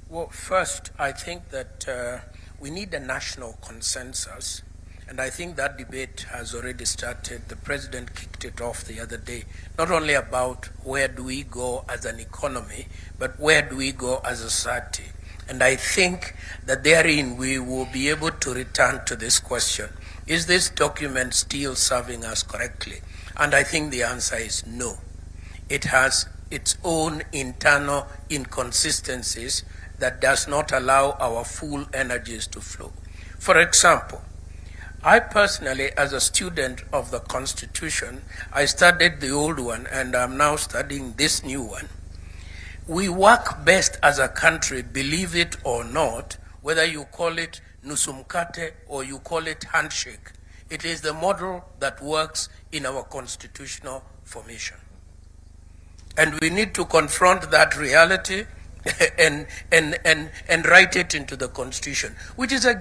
Well, first, I think that we need a national consensus, and I think that debate has already started. The president kicked it off the other day, not only about where do we go as an economy, but where do we go as a society. And I think that therein we will be able to return to this question. Is this document still serving us correctly? And I think the answer is no. It has its own internal inconsistencies that does not allow our full energies to flow. For example, I personally, as a student of the Constitution, I studied the old one and I'm now studying this new one. We work best as a country, believe it or not, whether you call it nusumkate or you call it handshake. It is the model that works in our constitutional formation. And we need to confront that reality and write it into the Constitution, which is a